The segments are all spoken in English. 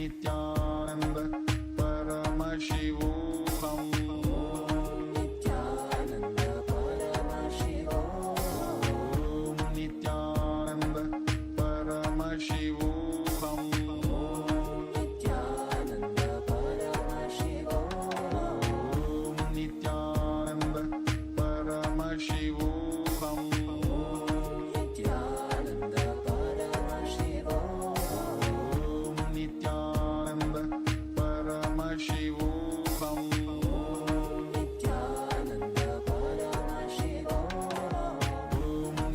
Nithyananda Paramashivoham. Nithyananda Paramashivoham. Nithyananda Paramashivoham. Nithyananda Paramashivoham. Nithyananda Paramashivoham. Nithyananda Paramashivoham. Nithyananda Paramashivoham. Nithyananda Paramashivoham.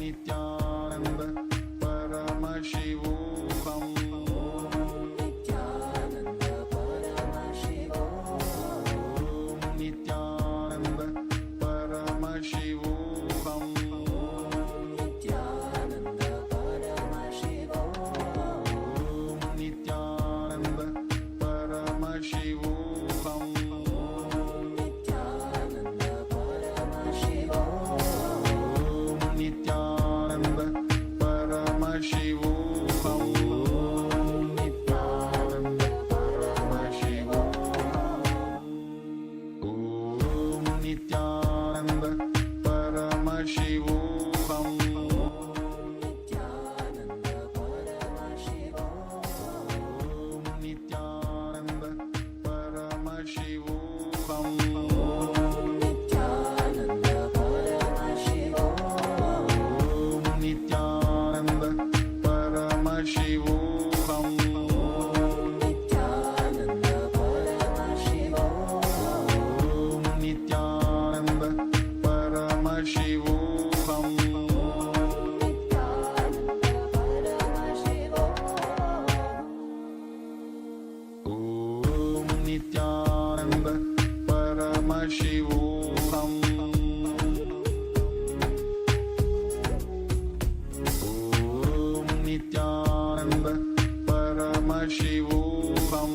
Nithyananda Paramashivoham. Nithyananda Paramashivoham. Nithyananda Paramashivoham. Nithyananda Paramashivoham. Nithyananda Paramashivoham. Nithyananda Paramashivoham. Nithyananda Paramashivoham. Nithyananda Paramashivoham. Om Nithyananda Paramashivoham. Nithyananda Paramashivoham. Nithyananda Paramashivoham. Nithyananda Paramashivoham. Nithyananda Paramashivoham. Nithyananda Paramashivoham. Nithyananda Paramashivoham. Om Nithyananda Paramashivoham. Om Nithyananda Paramashivoham.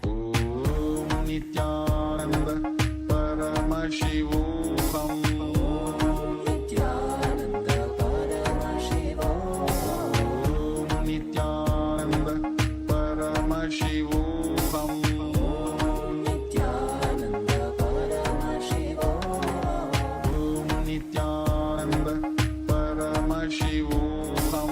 Om Nithyananda Paramashivoham. Nithyananda Paramashivoham. Nithyananda Paramashivoham. Nithyananda Paramashivoham. Nithyananda Paramashivoham.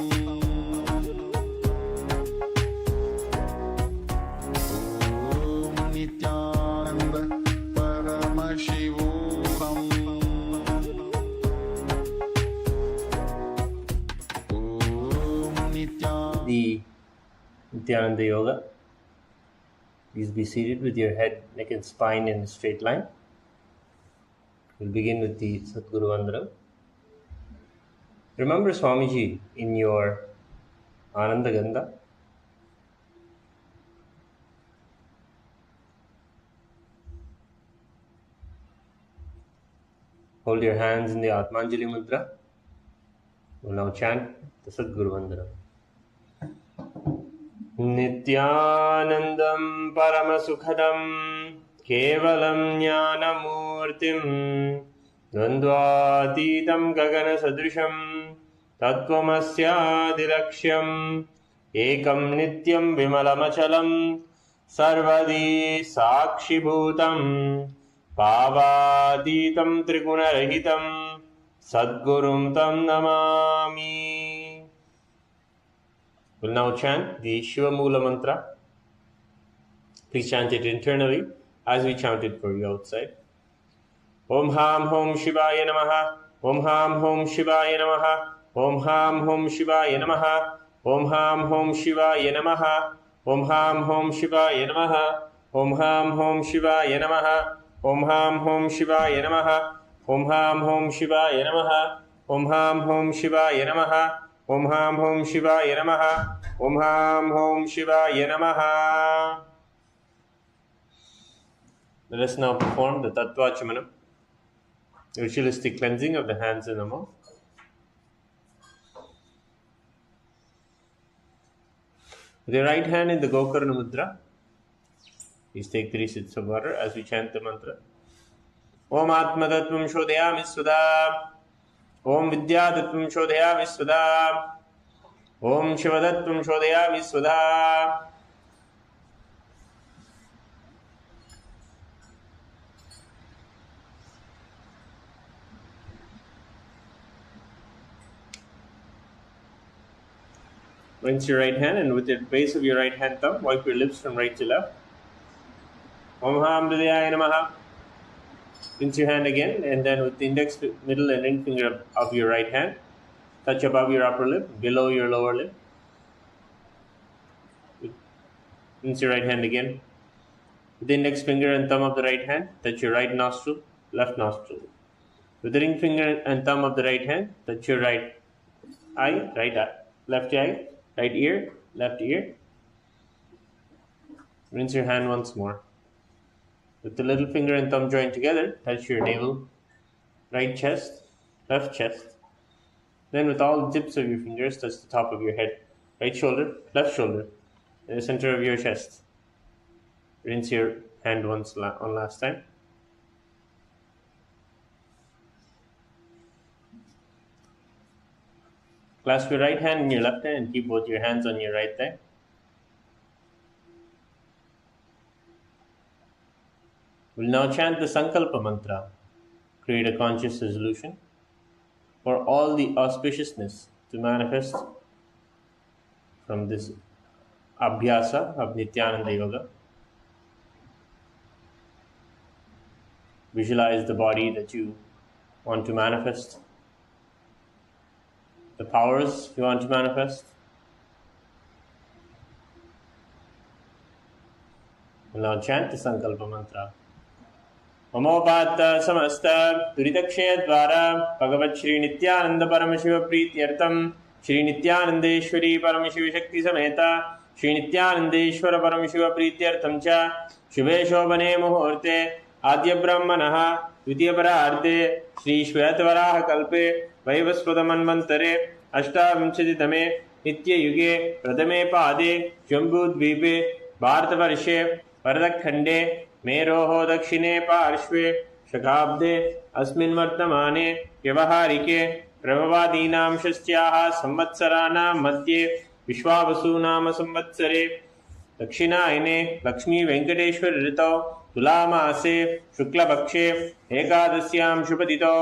Om Nithyananda Paramashivoham. Om Nithyananda. The Nithyananda Yoga. Please be seated with your head, neck and spine in a straight line. We'll begin with the Sadguru Vandanam. Remember Swamiji in your Ananda Gandha. Hold your hands in the Atmanjali Mudra. We'll now chant the Sadguru Vandanam. Nithyanandam Paramasukhadam Kevalam Jnanamurtim Dvandvatitam Gagana Sadrisham Tattvamasyadiraksham Ekam Nityam Vimalamachalam Sarvadi Sakshibhutam Pavaditam Trigunarahitam Sadgurum Tam Namami. We'll now chant the Shiva Mula mantra. Please chant it internally as we chant it for you outside. Om Ham Hom Shivaya Namaha. Om Ham Hom Shivaya Namaha. Om Ham Hom Shivaya Namaha. Om Ham Hom Shivaya Namaha. Om Ham Hom Shivaya Namaha. Om Ham Hom Shivaya Namaha. Om Ham Hom Shivaya Namaha. Om Ham Hom Shivaya Namaha. Om Ham Hom Shivaya Namaha. Om Ham Hom Shivaya Namaha. Om Ham Hom Shivaya Namaha. Let us now perform the Tattva Chamanam, ritualistic cleansing of the hands and the mouth. With your right hand in the Gokarna Mudra, please take 3 sips of water as we chant the mantra. Om Atma Tattvam Shodhayami Svada. Om Vidya Tattvam Shodhayami Svada. Om Shivadattvam Shodayami Swada. Rinse your right hand, and with the base of your right hand thumb, wipe your lips from right to left. Om Hamdayaya Namaha. Rinse your hand again, and then with the index, middle, and ring finger of your right hand, touch above your upper lip, below your lower lip. Rinse your right hand again. With the index finger and thumb of the right hand, touch your right nostril, left nostril. With the ring finger and thumb of the right hand, touch your right eye, left eye, right ear, left ear. Rinse your hand once more. With the little finger and thumb joined together, touch your navel, right chest, left chest. Then with all the tips of your fingers, touch the top of your head, right shoulder, left shoulder, in the center of your chest. Rinse your hand one last time. Clasp your right hand in your left hand and keep both your hands on your right thigh. We'll now chant the Sankalpa mantra. Create a conscious resolution for all the auspiciousness to manifest from this Abhyasa of Nithyananda Yoga. Visualize the body that you want to manifest, the powers you want to manifest. We'll now chant the Sankalpa mantra. Mamopata samasta duritakshaya dvara Bhagavat Shri Nithyananda Paramashiva Prityartam Shri Nithyanandeshwari Paramashiva Shakti Sameta Shri Nithyanandeshwara Paramashiva Prityartam Cha Shubhe Shobhane Muhurte Adya Brahmanaha Dvitiya Pararde Shri Shvetavaraha Kalpe Vaivasvata Manvantare Ashtavinshaditame Nitya Yuge Pradame Pade Shambhu Dvipe Bharatavarshe Varadakhande मेरोः दक्षिणे पार्श्वे शकाब्दे अस्मिन् वर्तमाने व्यवहारिके प्रभवादीनां षष्ट्याः संवत्सराणां मध्ये विश्वावसुनाम संवत्सरे दक्षिणायने लक्ष्मी वेंकटेश्वर ऋतौ तुलामासे शुक्लपक्षे एकादश्यां शुभतिथौ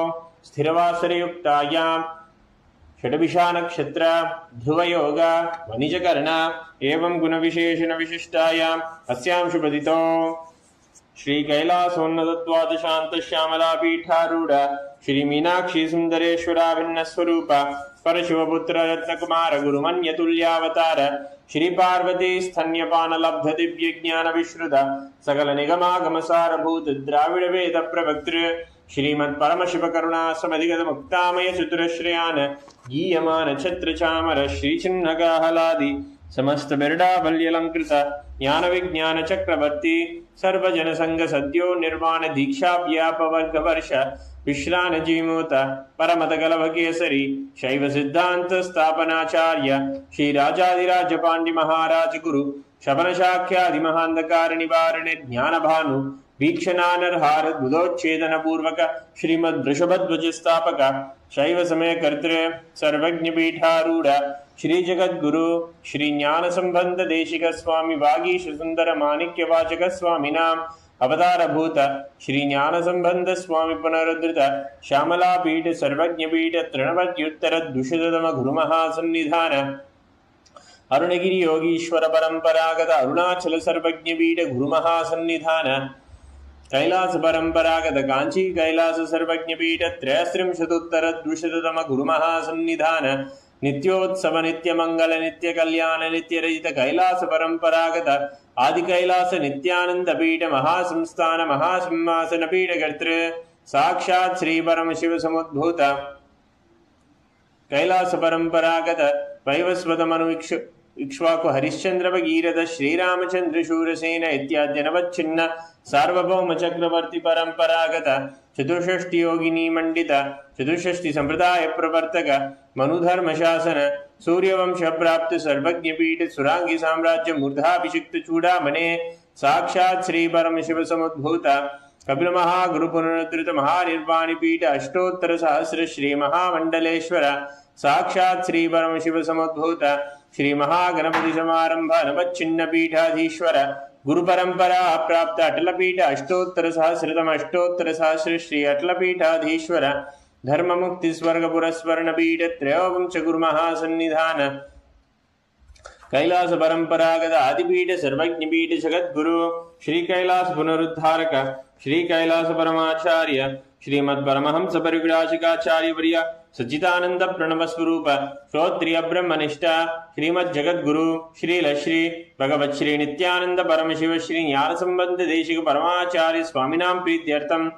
स्थिरवासरयुक्तायां षड्भिषा नक्षत्र ध्रुवयोग वनिजकर्ण एवं गुणविशेषण विशिष्टायाम् अस्यां शुभतिथौ श्री कैलासोन्नत शांत श्यामला पीठारूढ़ श्री मीनाक्षी सुंदरेश्वराभिन्न स्वरूप परशिवपुत्र रत्नकुमार गुरुमन्यतुल्यावतार श्री पार्वती स्तन्यपान लब्ध दिव्य ज्ञान विश्रुत सकल निगमागम सारभूत द्राविड़ वेद प्रवक्तृ श्रीमत् परम शिव करुणा समधिगत मुक्तामय चतुरश्रयान गीयमान छत्र चामर श्री चिन्नगाहलादि समस्त बिरडावल्यलंकृत ज्ञान विज्ञान चक्रवर्ती सर्वजन संग सद्यो निर्माण दीक्षा व्याप वर्ग वर्ष विश्रान जीमूत परमत गलभ केसरी शैव सिद्धांत स्थापनाचार्य श्री राजाधिराज पांड्य महाराज गुरु शबन शाख्यादि महांधकार निवारण ज्ञान भानु वीक्षणानर्हार बुधोच्छेदन पूर्वक श्रीमद् वृषभध्वज स्थापक शैव समय कर्तृ सर्वज्ञ पीठारूढ़ श्री जगद्गुरु श्री ज्ञान संबंध देशिक स्वामी वागीश सुंदर माणिक्य वाचक स्वामी नाम अवतार भूत श्री ज्ञान संबंध स्वामी पुनरुद्धृत श्यामला पीठ सर्वज्ञ पीठ तृणवत्युत्तर दुषिततम गुरु महासन्निधान अरुणगिरि योगीश्वर परंपरागत अरुणाचल सर्वज्ञ पीठ गुरु महासन्निधान कैलास परंपरागत कांची कैलास सर्वज्ञ पीठ त्रयस्त्रिंशदुत्तर द्विशततम गुरु महासन्निधान नित्योत्सव नित्य मंगल नित्य कल्याण नित्य रहित कैलास परंपरागत आदि कैलास नित्यानंद पीठ महासंस्थान महासिंहासन पीठ कर्तृ साक्षात् श्री परम शिव समुद्भूत कैलास परंपरागत वैवस्वत मनु इक्ष्वाकु हरिश्चंद्र भगीरथ श्रीरामचंद्र शूरसेन इत्यादि नवच्छिन्न सार्वभौम चक्रवर्ती परंपरागत चतुष्षष्टि योगिनी मंडित चतुष्षष्टि संप्रदाय प्रवर्तक मनुधर्म शासन सूर्यवंश प्राप्त सर्वज्ञ पीठ सुरांगी साम्राज्य मूर्धाभिषिक्त चूड़ामणे साक्षात् श्री परम शिव समुद्भूत कपिल महागुरु पुनरुद्धृत महानिर्वाणी पीठ अष्टोत्तर सहस्र श्री महामंडलेश्वर साक्षात् श्री परम शिव समुद्भूत श्री महागणपति समारंभ नवच्छिन्न पीठाधीश्वर गुरु परंपरा प्राप्त अटलपीठ अष्टोत्तर सहस्र श्री अटलपीठाधीश्वर धर्म मुक्ति स्वर्ग पुरस्वर्ण पीठ त्रयोवंश गुरु महासन्निधान कैलास परंपरागत आदिपीठ सर्वज्ञपीठ जगद्गुरु श्री कैलास पुनरुद्धारक श्री कैलास परमाचार्य श्रीमद परमहंस परिव्राजकाचार्य वर्य सच्चिदानंद प्रणव स्वरूप श्रोत्रिय ब्रह्मनिष्ठा श्रीमद जगद्गुरु श्री भगवत श्री नित्यानंद परम शिव श्री ज्ञान संबंध देशिक परमाचार्य स्वामिनां प्रीत्यर्थम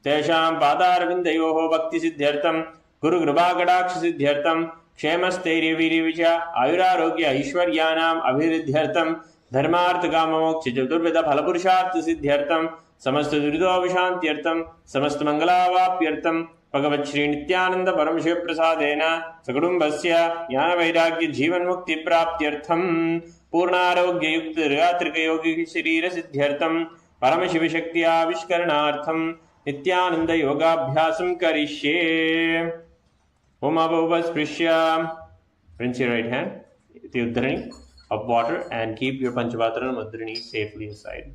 तेषां पादारविन्दयोः भक्ति सिद्ध्यर्थम गुरु कृपा कटाक्ष सिद्ध्यर्थम क्षेमस्थैर्यवीर्यविच आयुरारोग्य ऐश्वर्याणाम् अभिवृद्ध्यर्थम धर्मार्थ काम मोक्ष चतुर्विध फलपुरुषार्थ सिद्ध्यर्थम समस्त दुरितोपशान्त्यर्थम समस्त मंगलावाप्यर्थम भगवत श्री नित्यानंद परम शिव प्रसादेन सकुटुम्बस्य ज्ञान वैराग्य जीवन मुक्ति प्राप्त्यर्थम पूर्णारोग्य युक्त रात्रिक योगी शरीर सिद्ध्यर्थम परम शिव शक्ति आविष्करणार्थम नित्यानंद योगाभ्यासं करिष्ये। Om Abhavasprishya. Rinse your right hand with the Udhrani of water and keep your Panchavatra and Udhrani safely aside.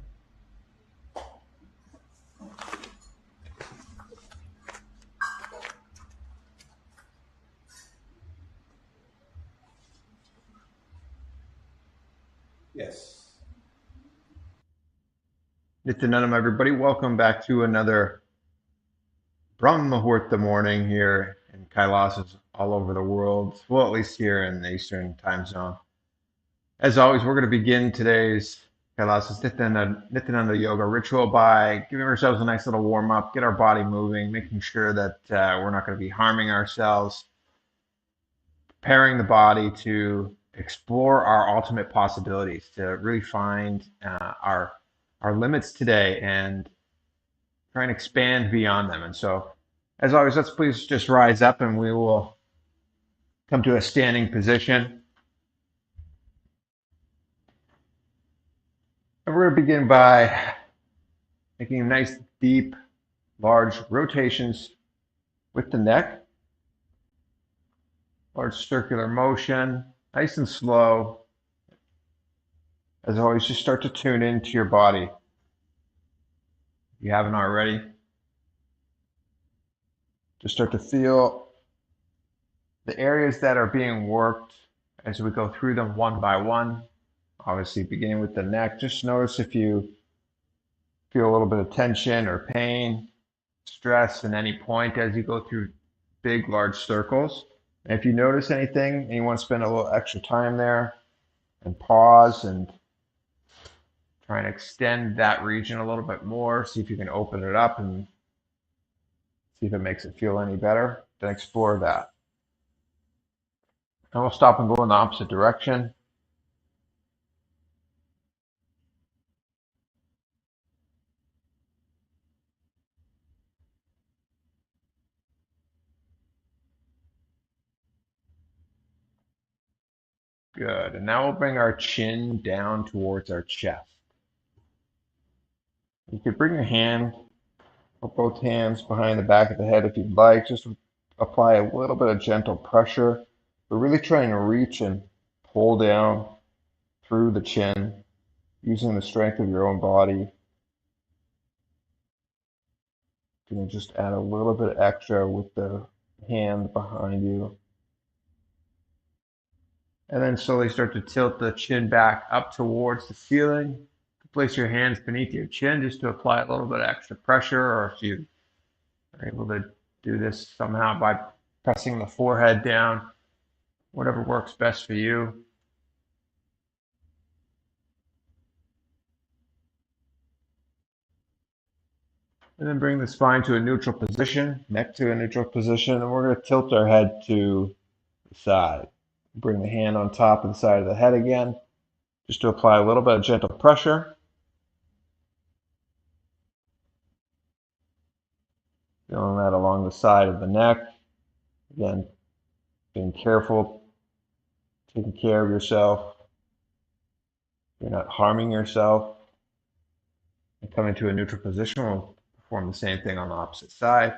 Yes. Nithyananda, everybody. Welcome back to another Brahma Muhurta morning here in Kailasas all over the world. Well, at least here in the Eastern time zone. As always, we're going to begin today's Kailasas Nithyananda Yoga ritual by giving ourselves a nice little warm up, get our body moving, making sure that we're not going to be harming ourselves, preparing the body to explore our ultimate possibilities, to really find our limits today and try and expand beyond them. And so, as always, let's please just rise up and we will come to a standing position. And we're going to begin by making nice, deep, large rotations with the neck. Large circular motion, nice and slow. As always, just start to tune into your body. If you haven't already, just start to feel the areas that are being worked as we go through them one by one. Obviously, beginning with the neck, just notice if you feel a little bit of tension or pain, stress at any point as you go through big, large circles. And if you notice anything and you want to spend a little extra time there and pause and try and extend that region a little bit more, see if you can open it up and see if it makes it feel any better, then explore that. And we'll stop and go in the opposite direction. Good. And now we'll bring our chin down towards our chest. You could bring your hand or both hands behind the back of the head if you'd like. Just apply a little bit of gentle pressure. We're really trying to reach and pull down through the chin using the strength of your own body. You can just add a little bit extra with the hand behind you. And then slowly start to tilt the chin back up towards the ceiling. Place your hands beneath your chin just to apply a little bit of extra pressure, or if you are able to do this somehow by pressing the forehead down, whatever works best for you. And then bring the spine to a neutral position, neck to a neutral position, and we're going to tilt our head to the side. Bring the hand on top of the side of the head again, just to apply a little bit of gentle pressure. Feeling that along the side of the neck. Again, being careful, taking care of yourself. You're not harming yourself. And coming to a neutral position, we'll perform the same thing on the opposite side.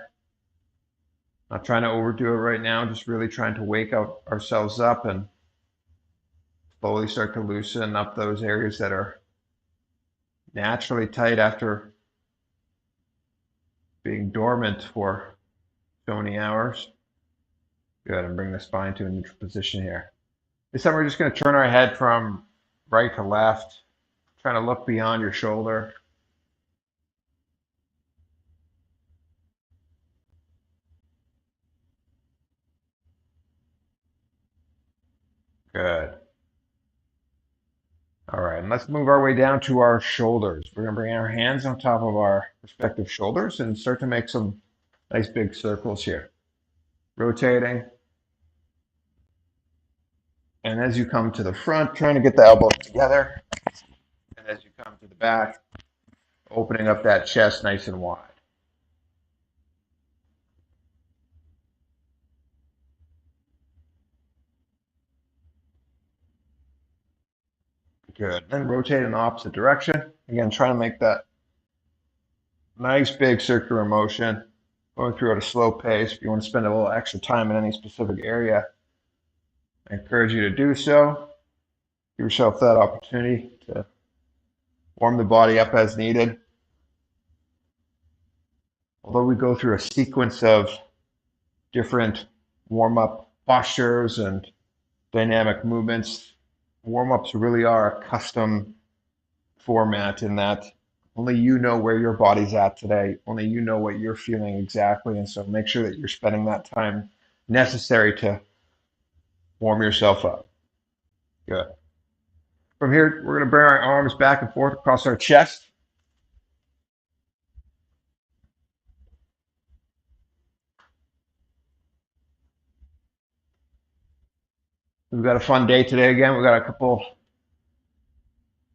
Not trying to overdo it right now, just really trying to wake ourselves up and slowly start to loosen up those areas that are naturally tight after being dormant for so many hours. Good, and bring the spine to a neutral position here. This time we're just going to turn our head from right to left, trying to look beyond your shoulder. Good. All right, and let's move our way down to our shoulders. We're going to bring our hands on top of our respective shoulders and start to make some nice big circles here. Rotating. And as you come to the front, trying to get the elbows together. And as you come to the back, opening up that chest nice and wide. Good. Then rotate in the opposite direction. Again, trying to make that nice big circular motion, going through at a slow pace. If you want to spend a little extra time in any specific area, I encourage you to do so. Give yourself that opportunity to warm the body up as needed. Although we go through a sequence of different warm-up postures and dynamic movements, warm-ups really are a custom format in that only you know where your body's at today. Only you know what you're feeling exactly. And so make sure that you're spending that time necessary to warm yourself up. Good. From here, we're going to bring our arms back and forth across our chest. We've got a fun day today again. We've got a couple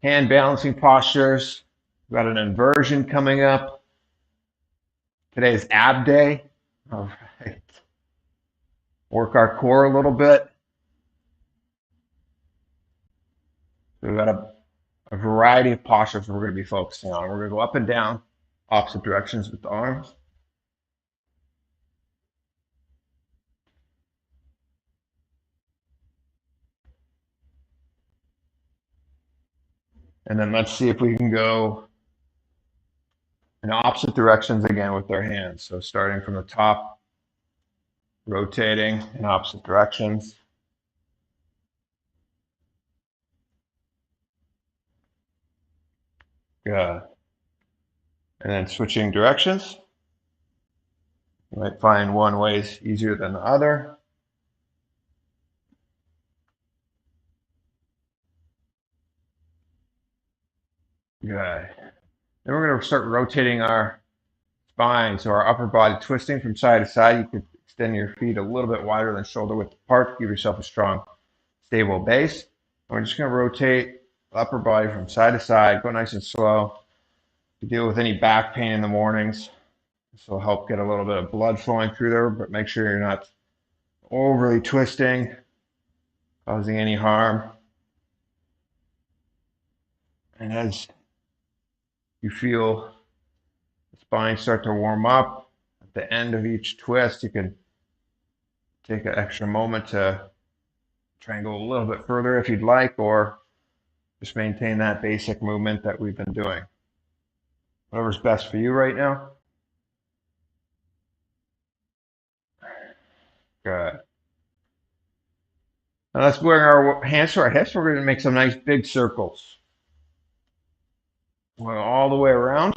hand balancing postures. We've got an inversion coming up. Today is ab day. All right. Work our core a little bit. We've got a variety of postures we're going to be focusing on. We're going to go up and down, opposite directions with the arms. And then let's see if we can go in opposite directions again with our hands. So starting from the top, rotating in opposite directions. Good. And then switching directions. You might find one way is easier than the other. Good. Then we're going to start rotating our spine, so our upper body twisting from side to side. You could extend your feet a little bit wider than shoulder width apart. Give yourself a strong, stable base. And we're just going to rotate the upper body from side to side. Go nice and slow. To deal with any back pain in the mornings, this will help get a little bit of blood flowing through there, but make sure you're not overly twisting, causing any harm. And as you feel the spine start to warm up, at the end of each twist, you can take an extra moment to try and go a little bit further if you'd like, or just maintain that basic movement that we've been doing. Whatever's best for you right now. Good. Now let's bring our hands to our hips. We're going to make some nice big circles. Going all the way around.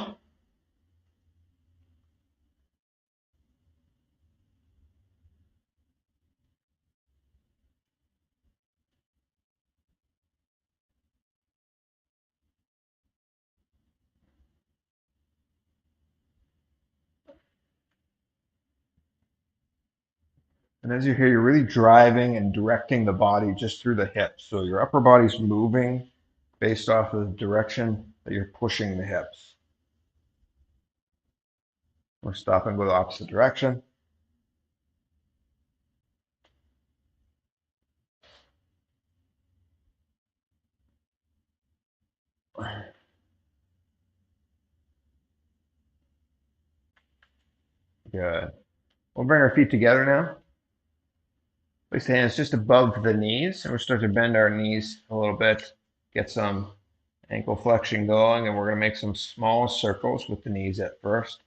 And as you hear, you're really driving and directing the body just through the hips. So your upper body's moving based off of the direction that you're pushing the hips. We're stopping, go the opposite direction. Good. We'll bring our feet together now. Place the hands just above the knees, and we'll start to bend our knees a little bit, get some ankle flexion going, and we're going to make some small circles with the knees at first.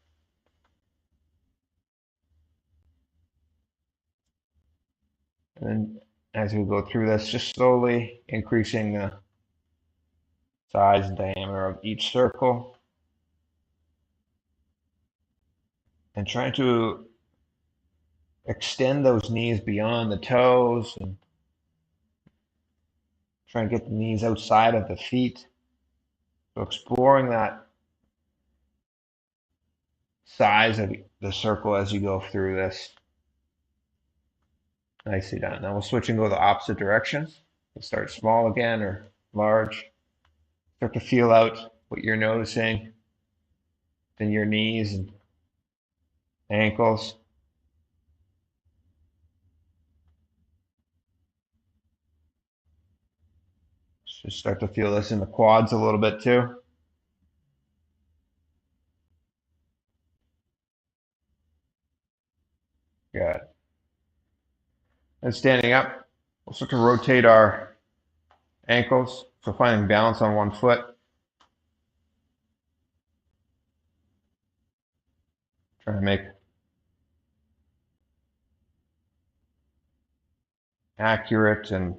And then as we go through this, just slowly increasing the size and diameter of each circle, and trying to extend those knees beyond the toes and try and get the knees outside of the feet. So exploring that size of the circle as you go through this. Nicely done. Now we'll switch and go the opposite direction. We'll start small again or large. Start to feel out what you're noticing in your knees and ankles. Just start to feel this in the quads a little bit too. Good. And standing up, we'll start to rotate our ankles. So finding balance on one foot. Trying to make accurate and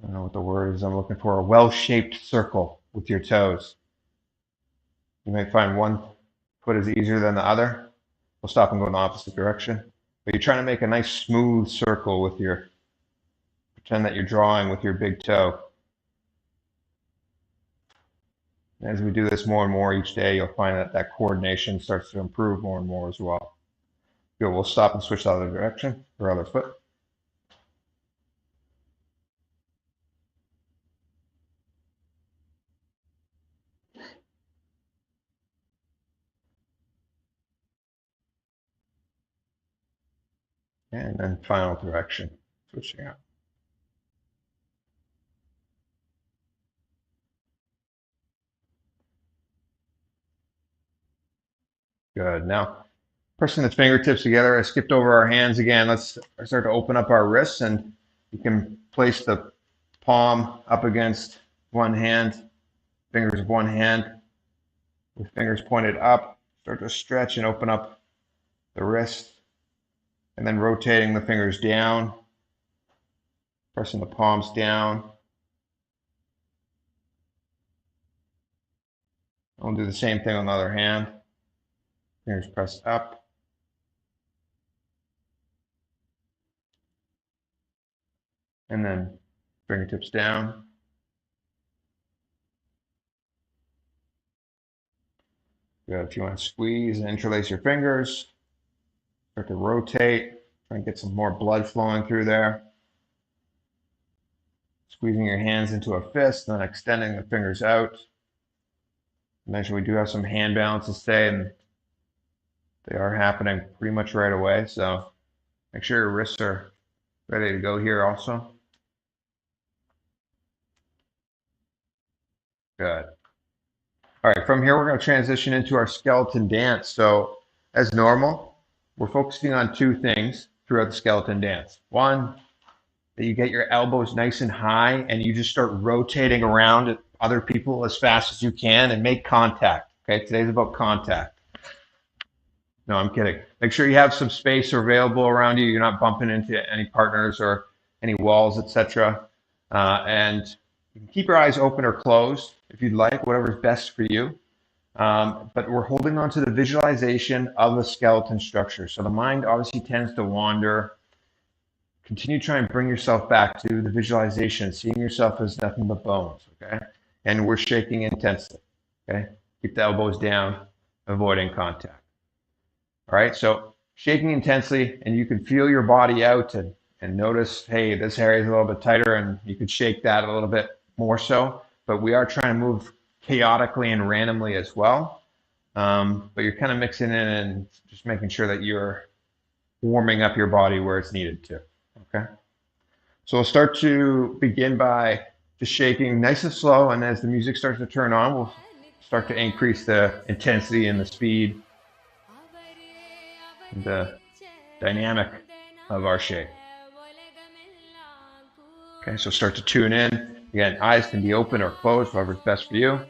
I don't know what the word is I'm looking for, a well-shaped circle with your toes. You may find one foot is easier than the other. We'll stop and go in the opposite direction. But you're trying to make a nice smooth circle with your, pretend that you're drawing with your big toe. As we do this more and more each day, you'll find that that coordination starts to improve more and more as well. Good, we'll stop and switch the other direction, or other foot. And then final direction, switching out. Good. Now, pressing the fingertips together, I skipped over our hands again. Let's start to open up our wrists, and you can place the palm up against one hand, fingers of one hand, with fingers pointed up. Start to stretch and open up the wrist, and then rotating the fingers down, pressing the palms down. I'll do the same thing on the other hand. Fingers pressed up. And then fingertips down. Good. If you want to squeeze and interlace your fingers, start to rotate, try and get some more blood flowing through there. Squeezing your hands into a fist, then extending the fingers out. I mentioned we do have some hand balances today, and they are happening pretty much right away. So make sure your wrists are ready to go here also. Good. All right, from here we're going to transition into our skeleton dance. So as normal, we're focusing on two things throughout the skeleton dance. One, that you get your elbows nice and high and you just start rotating around at other people as fast as you can and make contact. Okay, today's about contact. No, I'm kidding. Make sure you have some space available around you. You're not bumping into any partners or any walls, etc. And you can keep your eyes open or closed if you'd like, whatever's best for you. But we're holding on to the visualization of the skeleton structure. So the mind obviously tends to wander. Continue trying to bring yourself back to the visualization, seeing yourself as nothing but bones, okay? And we're shaking intensely, okay? Keep the elbows down, avoiding contact. All right, so shaking intensely, and you can feel your body out and notice, hey, this area is a little bit tighter, and you could shake that a little bit more so. But we are trying to move chaotically and randomly as well. But you're kind of mixing in and just making sure that you're warming up your body where it's needed to. Okay, so we'll start to begin by just shaking nice and slow, and as the music starts to turn on, we'll start to increase the intensity and the speed, and the dynamic of our shake. Okay, so start to tune in. Again, eyes can be open or closed, whatever's best for you.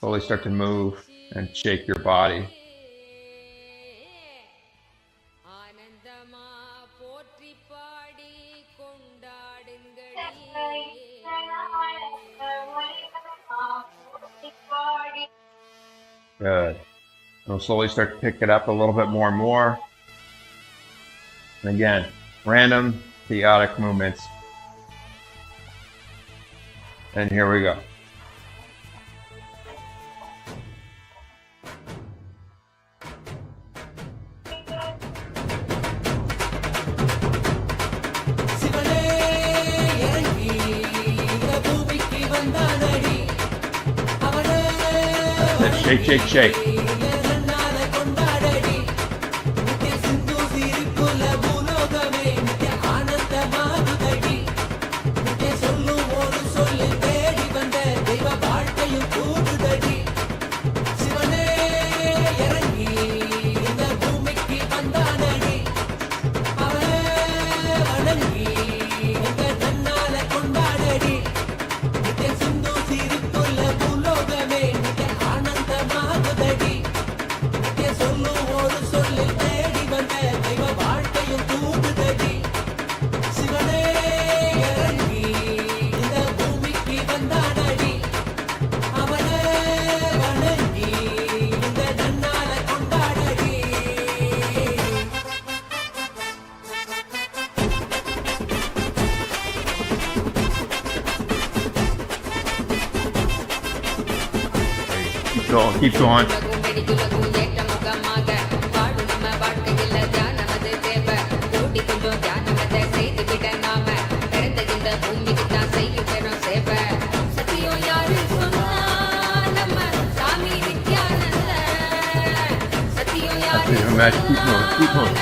Slowly start to move and shake your body. Good. We'll slowly start to pick it up a little bit more and more. And again, random, chaotic movements. And here we go. That's it. Shake, shake, shake. Keep going. Keep moving.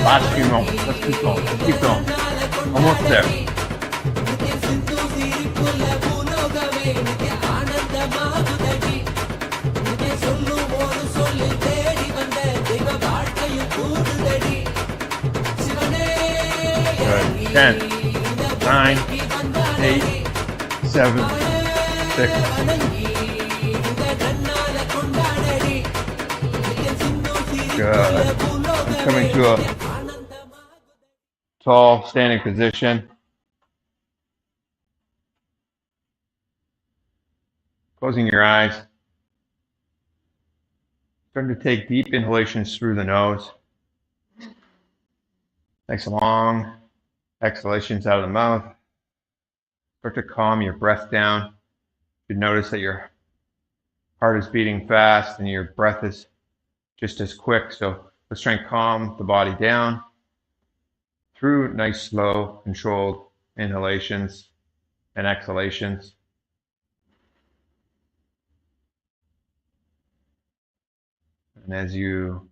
Last few moments. Let's keep going. Let's keep going. Almost there. Good. 10, 9, 8, 7, 6. Good. Coming to a tall standing position. Closing your eyes. Starting to take deep inhalations through the nose. Nice long exhalations out of the mouth. Start to calm your breath down. You notice that your heart is beating fast and your breath is just as quick. So let's try and calm the body down through nice, slow, controlled inhalations and exhalations. And as you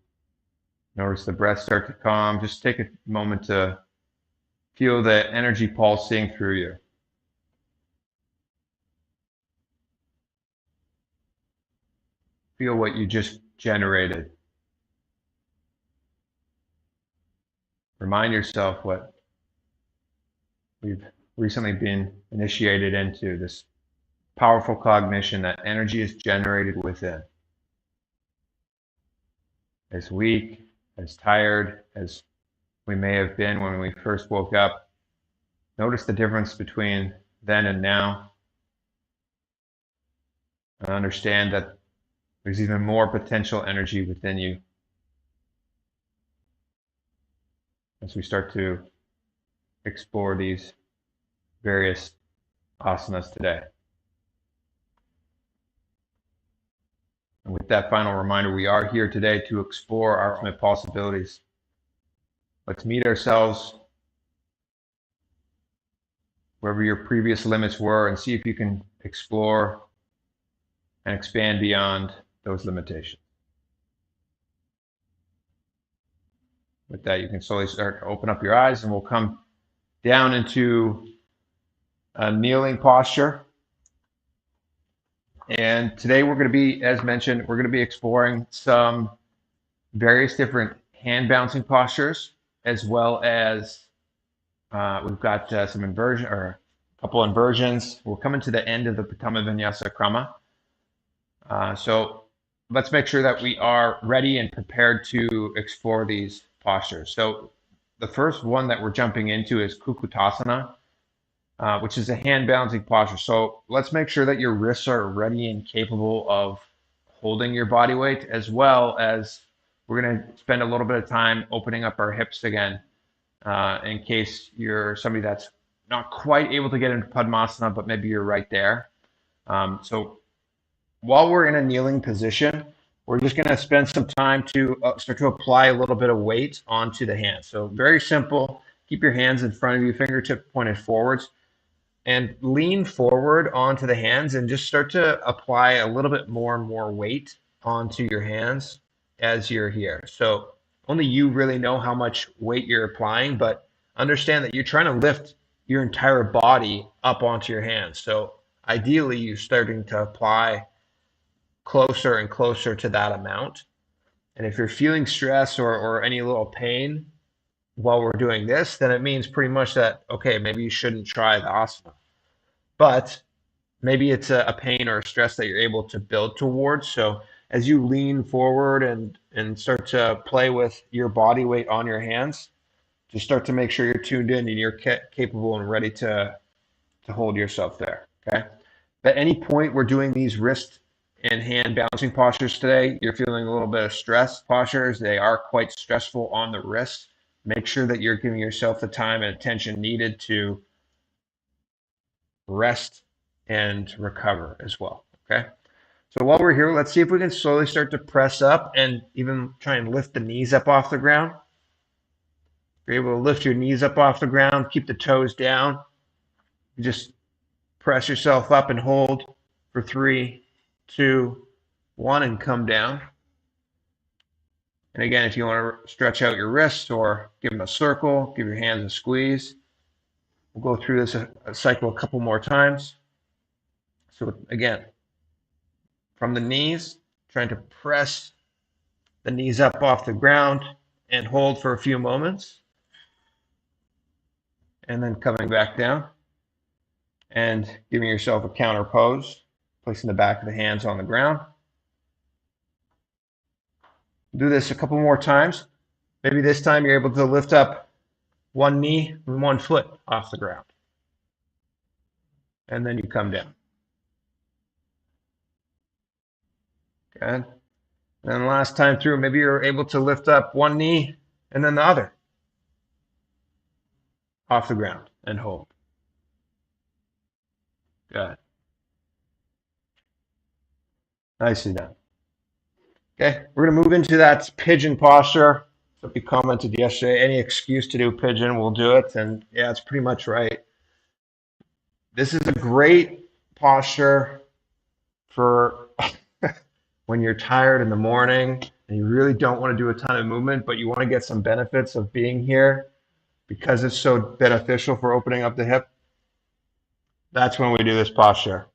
notice the breath start to calm, just take a moment to feel the energy pulsing through you. Feel what you just generated. Remind yourself what we've recently been initiated into, this powerful cognition that energy is generated within. As weak, as tired as we may have been when we first woke up, notice the difference between then and now. And understand that there's even more potential energy within you as we start to explore these various asanas today. And with that final reminder, we are here today to explore our ultimate possibilities. Let's meet ourselves wherever your previous limits were and see if you can explore and expand beyond those limitations. With that, you can slowly start to open up your eyes, and we'll come down into a kneeling posture. And today we're going to be, as mentioned, we're going to be exploring some various different hand bouncing postures, as well as we've got some inversion or a couple inversions. We're coming to the end of the Sakala Vinyasa Krama. So let's make sure that we are ready and prepared to explore these postures. So the first one that we're jumping into is Kukutasana, which is a hand balancing posture. So let's make sure that your wrists are ready and capable of holding your body weight, as well as we're going to spend a little bit of time opening up our hips again, in case you're somebody that's not quite able to get into Padmasana, but maybe you're right there. So while we're in a kneeling position, we're just going to spend some time to start to apply a little bit of weight onto the hands. So very simple. Keep your hands in front of you, fingertip pointed forwards, and lean forward onto the hands and just start to apply a little bit more and more weight onto your hands as you're here. So only you really know how much weight you're applying, but understand that you're trying to lift your entire body up onto your hands. So ideally, you're starting to apply closer and closer to that amount. And if you're feeling stress or any little pain while we're doing this, then it means pretty much that, okay, maybe you shouldn't try the asana. But maybe it's a pain or a stress that you're able to build towards. So as you lean forward and start to play with your body weight on your hands, just start to make sure you're tuned in and you're capable and ready to hold yourself there, okay? At any point we're doing these wrist and hand balancing postures today, you're feeling a little bit of stress postures. They are quite stressful on the wrists. Make sure that you're giving yourself the time and attention needed to rest and recover as well, okay? So while we're here, let's see if we can slowly start to press up and even try and lift the knees up off the ground. If you're able to lift your knees up off the ground, keep the toes down. You just press yourself up and hold for 3, 2, 1, and come down. And again, if you want to stretch out your wrists or give them a circle, give your hands a squeeze. We'll go through this a cycle a couple more times. So again, from the knees, trying to press the knees up off the ground and hold for a few moments. And then coming back down and giving yourself a counter pose, placing the back of the hands on the ground. Do this a couple more times. Maybe this time you're able to lift up one knee and one foot off the ground. And then you come down. Good. And then last time through, maybe you're able to lift up one knee and then the other off the ground and hold. Good. Nicely done. Okay, we're going to move into that pigeon posture. So if you commented yesterday, any excuse to do pigeon, we'll do it. And yeah, it's pretty much right. This is a great posture for when you're tired in the morning and you really don't want to do a ton of movement, but you want to get some benefits of being here because it's so beneficial for opening up the hip. That's when we do this posture.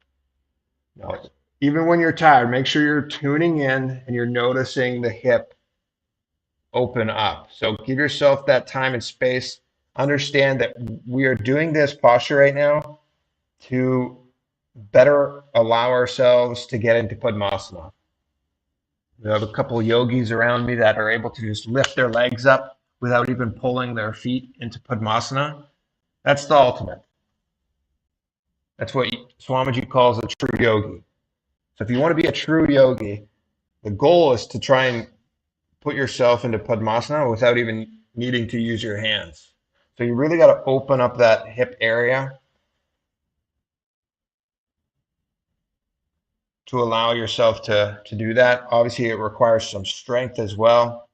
No. Even when you're tired, make sure you're tuning in and you're noticing the hip open up. So give yourself that time and space. Understand that we are doing this posture right now to better allow ourselves to get into Padmasana. We have a couple of yogis around me that are able to just lift their legs up without even pulling their feet into Padmasana. That's the ultimate. That's what Swamiji calls a true yogi. So if you want to be a true yogi, the goal is to try and put yourself into Padmasana without even needing to use your hands. So you really got to open up that hip area to allow yourself to do that. Obviously, it requires some strength as well.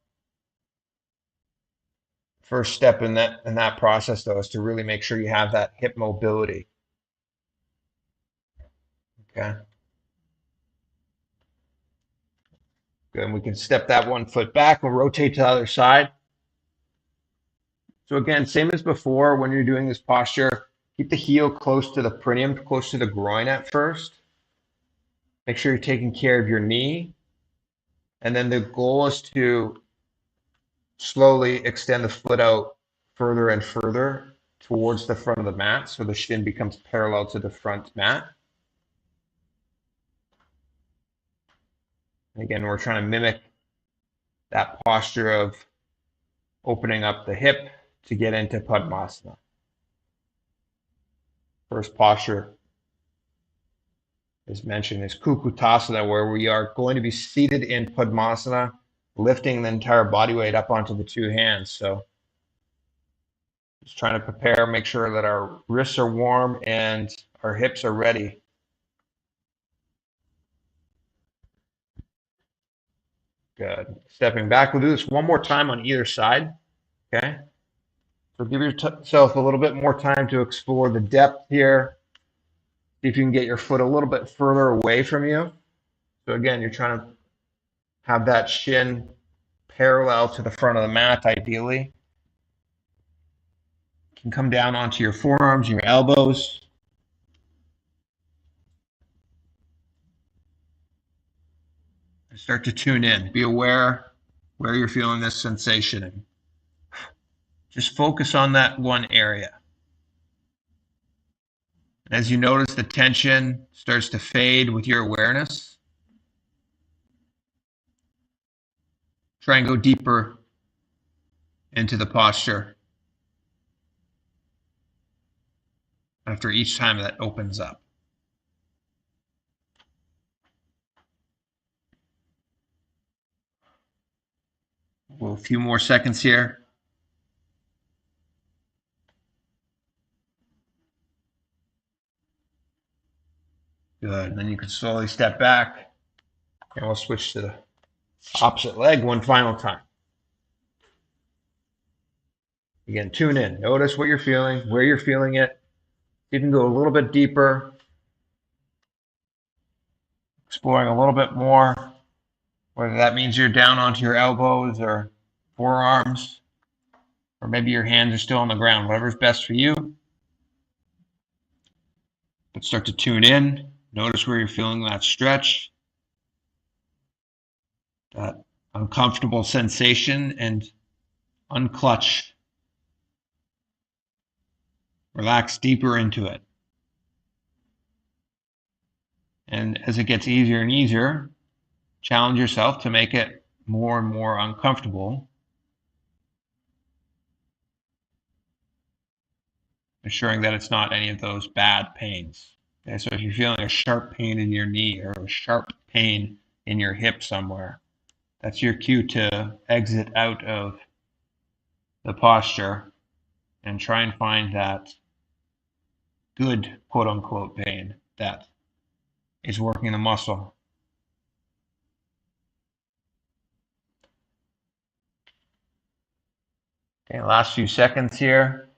First step in that process, though, is to really make sure you have that hip mobility. Okay. Good. And we can step that one foot back. We'll rotate to the other side. So again, same as before, when you're doing this posture, Keep the heel close to the perineum, close to the groin at first. Make sure you're taking care of your knee. And then the goal is to slowly extend the foot out further and further towards the front of the mat so the shin becomes parallel to the front mat. And again, we're trying to mimic that posture of opening up the hip to get into Padmasana. First posture is mentioned is Kukutasana, where we are going to be seated in Padmasana, lifting the entire body weight up onto the two hands. So just trying to prepare, make sure that our wrists are warm and our hips are ready. Good. Stepping back. We'll do this one more time on either side. Okay. So give yourself a little bit more time to explore the depth here. See if you can get your foot a little bit further away from you. So again, you're trying to have that shin parallel to the front of the mat, ideally. You can come down onto your forearms and your elbows. And start to tune in. Be aware where you're feeling this sensation. Just focus on that one area. As you notice the tension starts to fade with your awareness, try and go deeper into the posture after each time that opens up. A few more seconds here. Good. And then you can slowly step back, and we'll switch to the opposite leg one final time. Again, tune in. Notice what you're feeling, where you're feeling it. You can go a little bit deeper, exploring a little bit more, whether that means you're down onto your elbows or forearms, or maybe your hands are still on the ground, whatever's best for you. But start to tune in. Notice where you're feeling that stretch, that uncomfortable sensation, and unclutch. Relax deeper into it. And as it gets easier and easier, challenge yourself to make it more and more uncomfortable, ensuring that it's not any of those bad pains. Okay, so if you're feeling a sharp pain in your knee or a sharp pain in your hip somewhere, that's your cue to exit out of the posture and try and find that good, quote unquote, pain that is working the muscle. Okay, last few seconds here.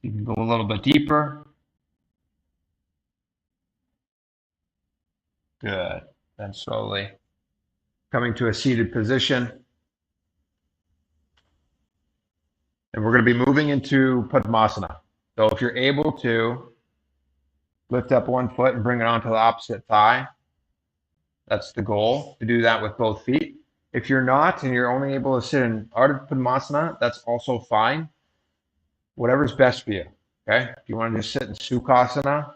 You can go a little bit deeper. Good. Then slowly coming to a seated position. And we're going to be moving into Padmasana. So if you're able to lift up one foot and bring it onto the opposite thigh, that's the goal, to do that with both feet. If you're not and you're only able to sit in Ardha Padmasana, that's also fine. Whatever's best for you. Okay? If you want to just sit in Sukhasana,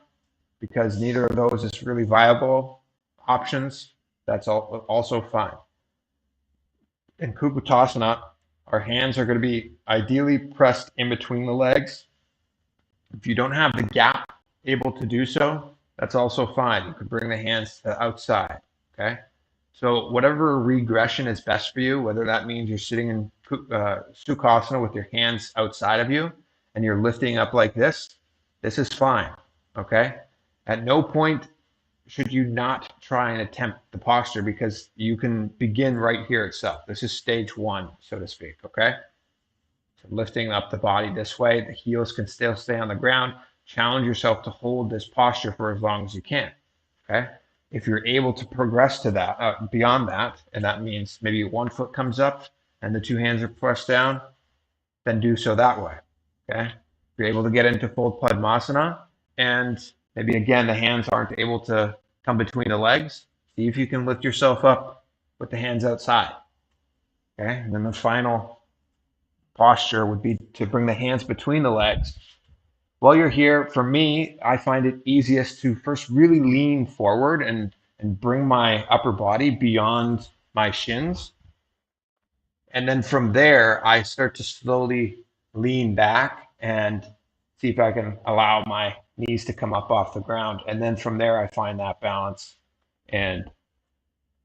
because neither of those is really viable options, that's also fine. In Kukutasana, our hands are going to be ideally pressed in between the legs. If you don't have the gap able to do so, that's also fine. You could bring the hands to the outside. Okay? So whatever regression is best for you, whether that means you're sitting in Sukhasana with your hands outside of you and you're lifting up like this is fine. Okay? At no point should you not try and attempt the posture, because you can begin right here itself. This is stage one, so to speak. Okay? So lifting up the body this way, the heels can still stay on the ground. Challenge yourself to hold this posture for as long as you can. Okay? If you're able to progress to that, beyond that, and that means maybe one foot comes up and the two hands are pressed down, then do so that way. Okay, if you're able to get into full Padmasana, and maybe again the hands aren't able to come between the legs, see if you can lift yourself up with the hands outside. Okay, and then the final posture would be to bring the hands between the legs. While you're here, for me, I find it easiest to first really lean forward and bring my upper body beyond my shins. And then from there, I start to slowly lean back and see if I can allow my knees to come up off the ground. And then from there, I find that balance and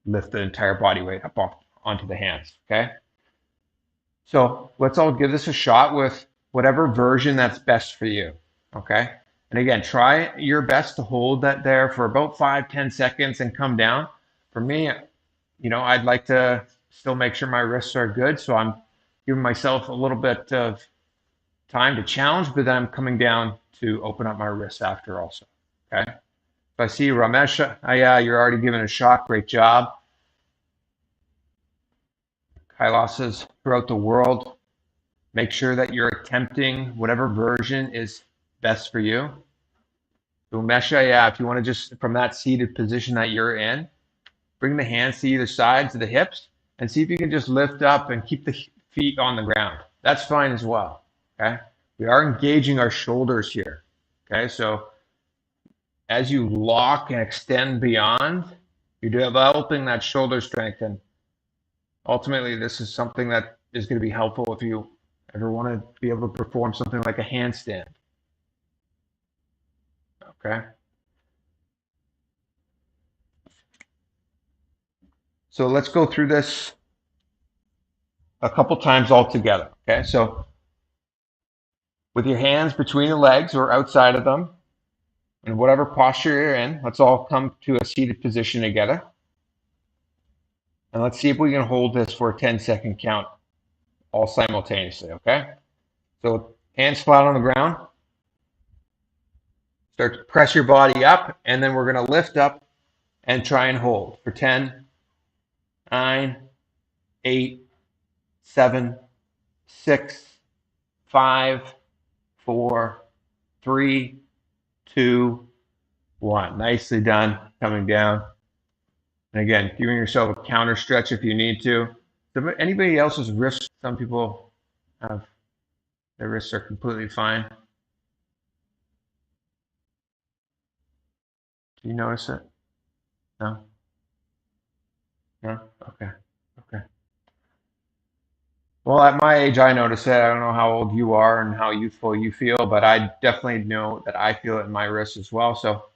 lift the entire body weight up onto the hands. Okay. So let's all give this a shot with whatever version that's best for you. Okay. And again, try your best to hold that there for about 5-10 seconds and come down. For me, I'd like to still make sure my wrists are good. So I'm giving myself a little bit of time to challenge, but then I'm coming down to open up my wrists after also. Okay. If I see Ramesh, yeah, you're already giving it a shot. Great job. Kailasas throughout the world. Make sure that you're attempting whatever version is best for you. Umesha, yeah, if you want to just from that seated position that you're in, bring the hands to either side to the hips and see if you can just lift up and keep the feet on the ground. That's fine as well. Okay. We are engaging our shoulders here. Okay. So as you lock and extend beyond, you're developing that shoulder strength. And ultimately, this is something that is going to be helpful if you ever want to be able to perform something like a handstand. Okay. So let's go through this a couple times all together. Okay. So with your hands between the legs or outside of them, in whatever posture you're in, let's all come to a seated position together. And let's see if we can hold this for a 10-second count all simultaneously, okay? So hands flat on the ground. Start to press your body up, and then we're going to lift up and try and hold for 10, 9, 8, 7, 6, 5, 4, 3, 2, 1. Nicely done. Coming down. And again, giving yourself a counter stretch if you need to. Anybody else's wrists? Some people have their wrists are completely fine. Do you notice it? No? No? Okay. Okay. Well, at my age, I notice it. I don't know how old you are and how youthful you feel, but I definitely know that I feel it in my wrists as well. So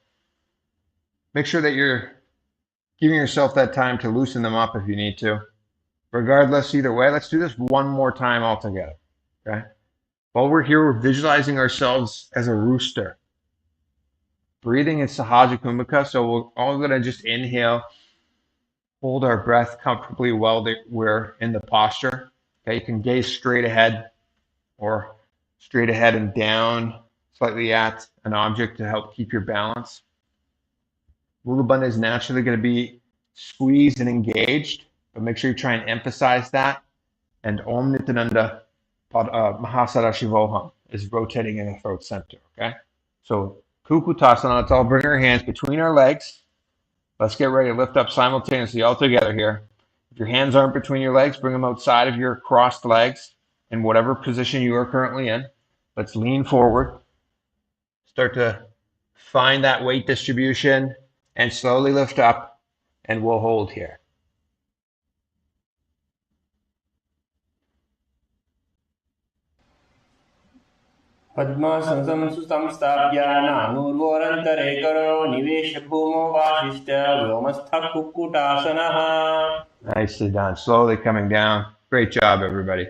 make sure that you're giving yourself that time to loosen them up if you need to. Regardless, either way, let's do this one more time all together. Okay? While we're here, we're visualizing ourselves as a rooster. Breathing in Sahaja Kumbhaka. So we're all going to just inhale, hold our breath comfortably while we're in the posture. Okay, you can gaze straight ahead or straight ahead and down slightly at an object to help keep your balance. Mulabandha is naturally going to be squeezed and engaged, but make sure you try and emphasize that. And Om Nithyananda Mahasara Shivoham is rotating in the throat center. Okay, so Kukutasana, let's all bring our hands between our legs. Let's get ready to lift up simultaneously all together here. If your hands aren't between your legs, bring them outside of your crossed legs in whatever position you are currently in. Let's lean forward. Start to find that weight distribution and slowly lift up, and we'll hold here. पद्मासनं संस्थाप्य नानूर्वोरन्तरे करो निवेश भूमो Vasishtha व्योमस्थः कुक्कुटासनः. Nicely done. Slowly coming down. Great job, everybody.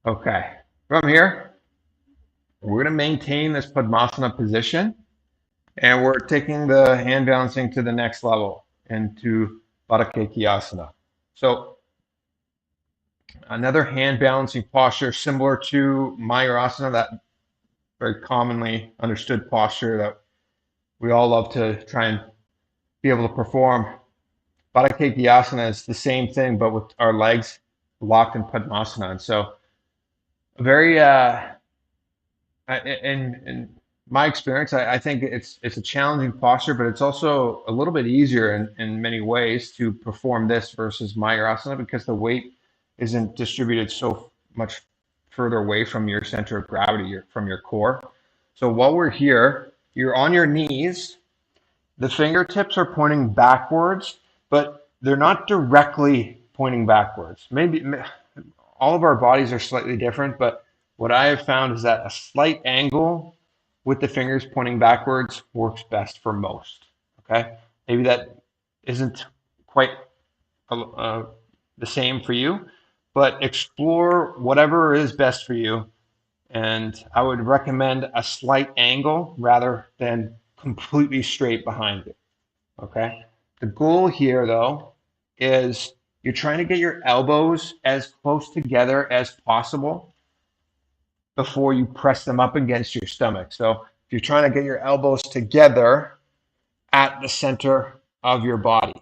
Okay. From here, we're going to maintain this Padmasana position, and we're taking the hand balancing to the next level into Baddha-Kekiasana. So another hand balancing posture similar to Mayurasana, that very commonly understood posture that we all love to try and be able to perform. Baddha-Kekiasana is the same thing, but with our legs locked in Padmasana. And so very in my experience, I think it's a challenging posture, but it's also a little bit easier in many ways to perform this versus Mayurasana because the weight isn't distributed so much further away from your center of gravity, from your core. So while we're here, you're on your knees. The fingertips are pointing backwards, but they're not directly pointing backwards. Maybe all of our bodies are slightly different, but what I have found is that a slight angle with the fingers pointing backwards works best for most. Okay, maybe that isn't quite uh, the same for you, but explore whatever is best for you. And I would recommend a slight angle rather than completely straight behind it. Okay. The goal here, though, is you're trying to get your elbows as close together as possible before you press them up against your stomach. So if you're trying to get your elbows together at the center of your body,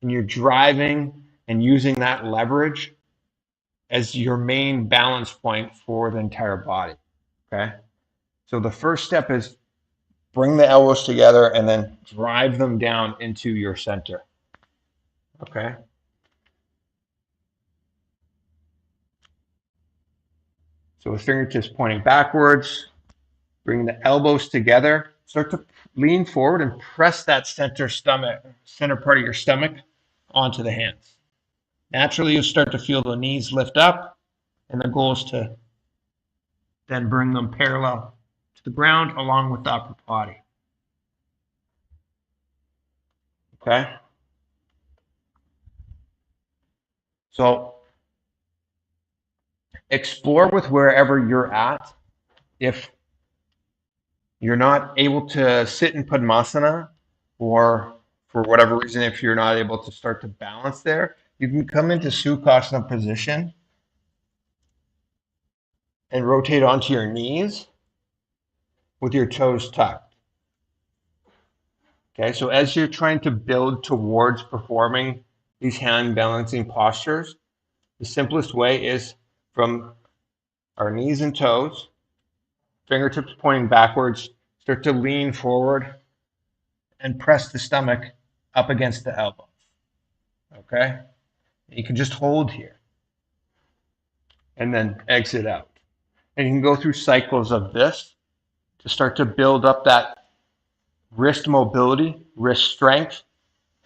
and you're driving and using that leverage as your main balance point for the entire body. Okay. So the first step is bring the elbows together and then drive them down into your center. Okay. So with fingertips pointing backwards, bring the elbows together, start to lean forward and press that center part of your stomach onto the hands. Naturally, you'll start to feel the knees lift up, and the goal is to then bring them parallel to the ground along with the upper body. Okay? So explore with wherever you're at. If you're not able to sit in Padmasana, or for whatever reason, if you're not able to start to balance there, you can come into Sukhasana position and rotate onto your knees with your toes tucked. Okay, so as you're trying to build towards performing these hand balancing postures, the simplest way is from our knees and toes, fingertips pointing backwards, start to lean forward and press the stomach up against the elbows. Okay? You can just hold here and then exit out. And you can go through cycles of this to start to build up that wrist mobility, wrist strength,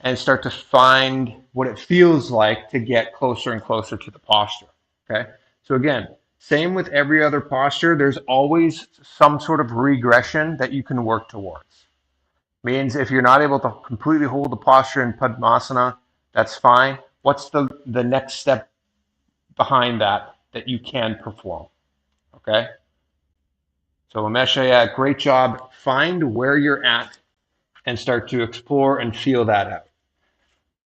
and start to find what it feels like to get closer and closer to the posture. Okay? So again, same with every other posture, there's always some sort of regression that you can work towards. Means if you're not able to completely hold the posture in Padmasana, that's fine. What's the next step behind that you can perform? Okay? So Amesha, great job. Find where you're at and start to explore and feel that out.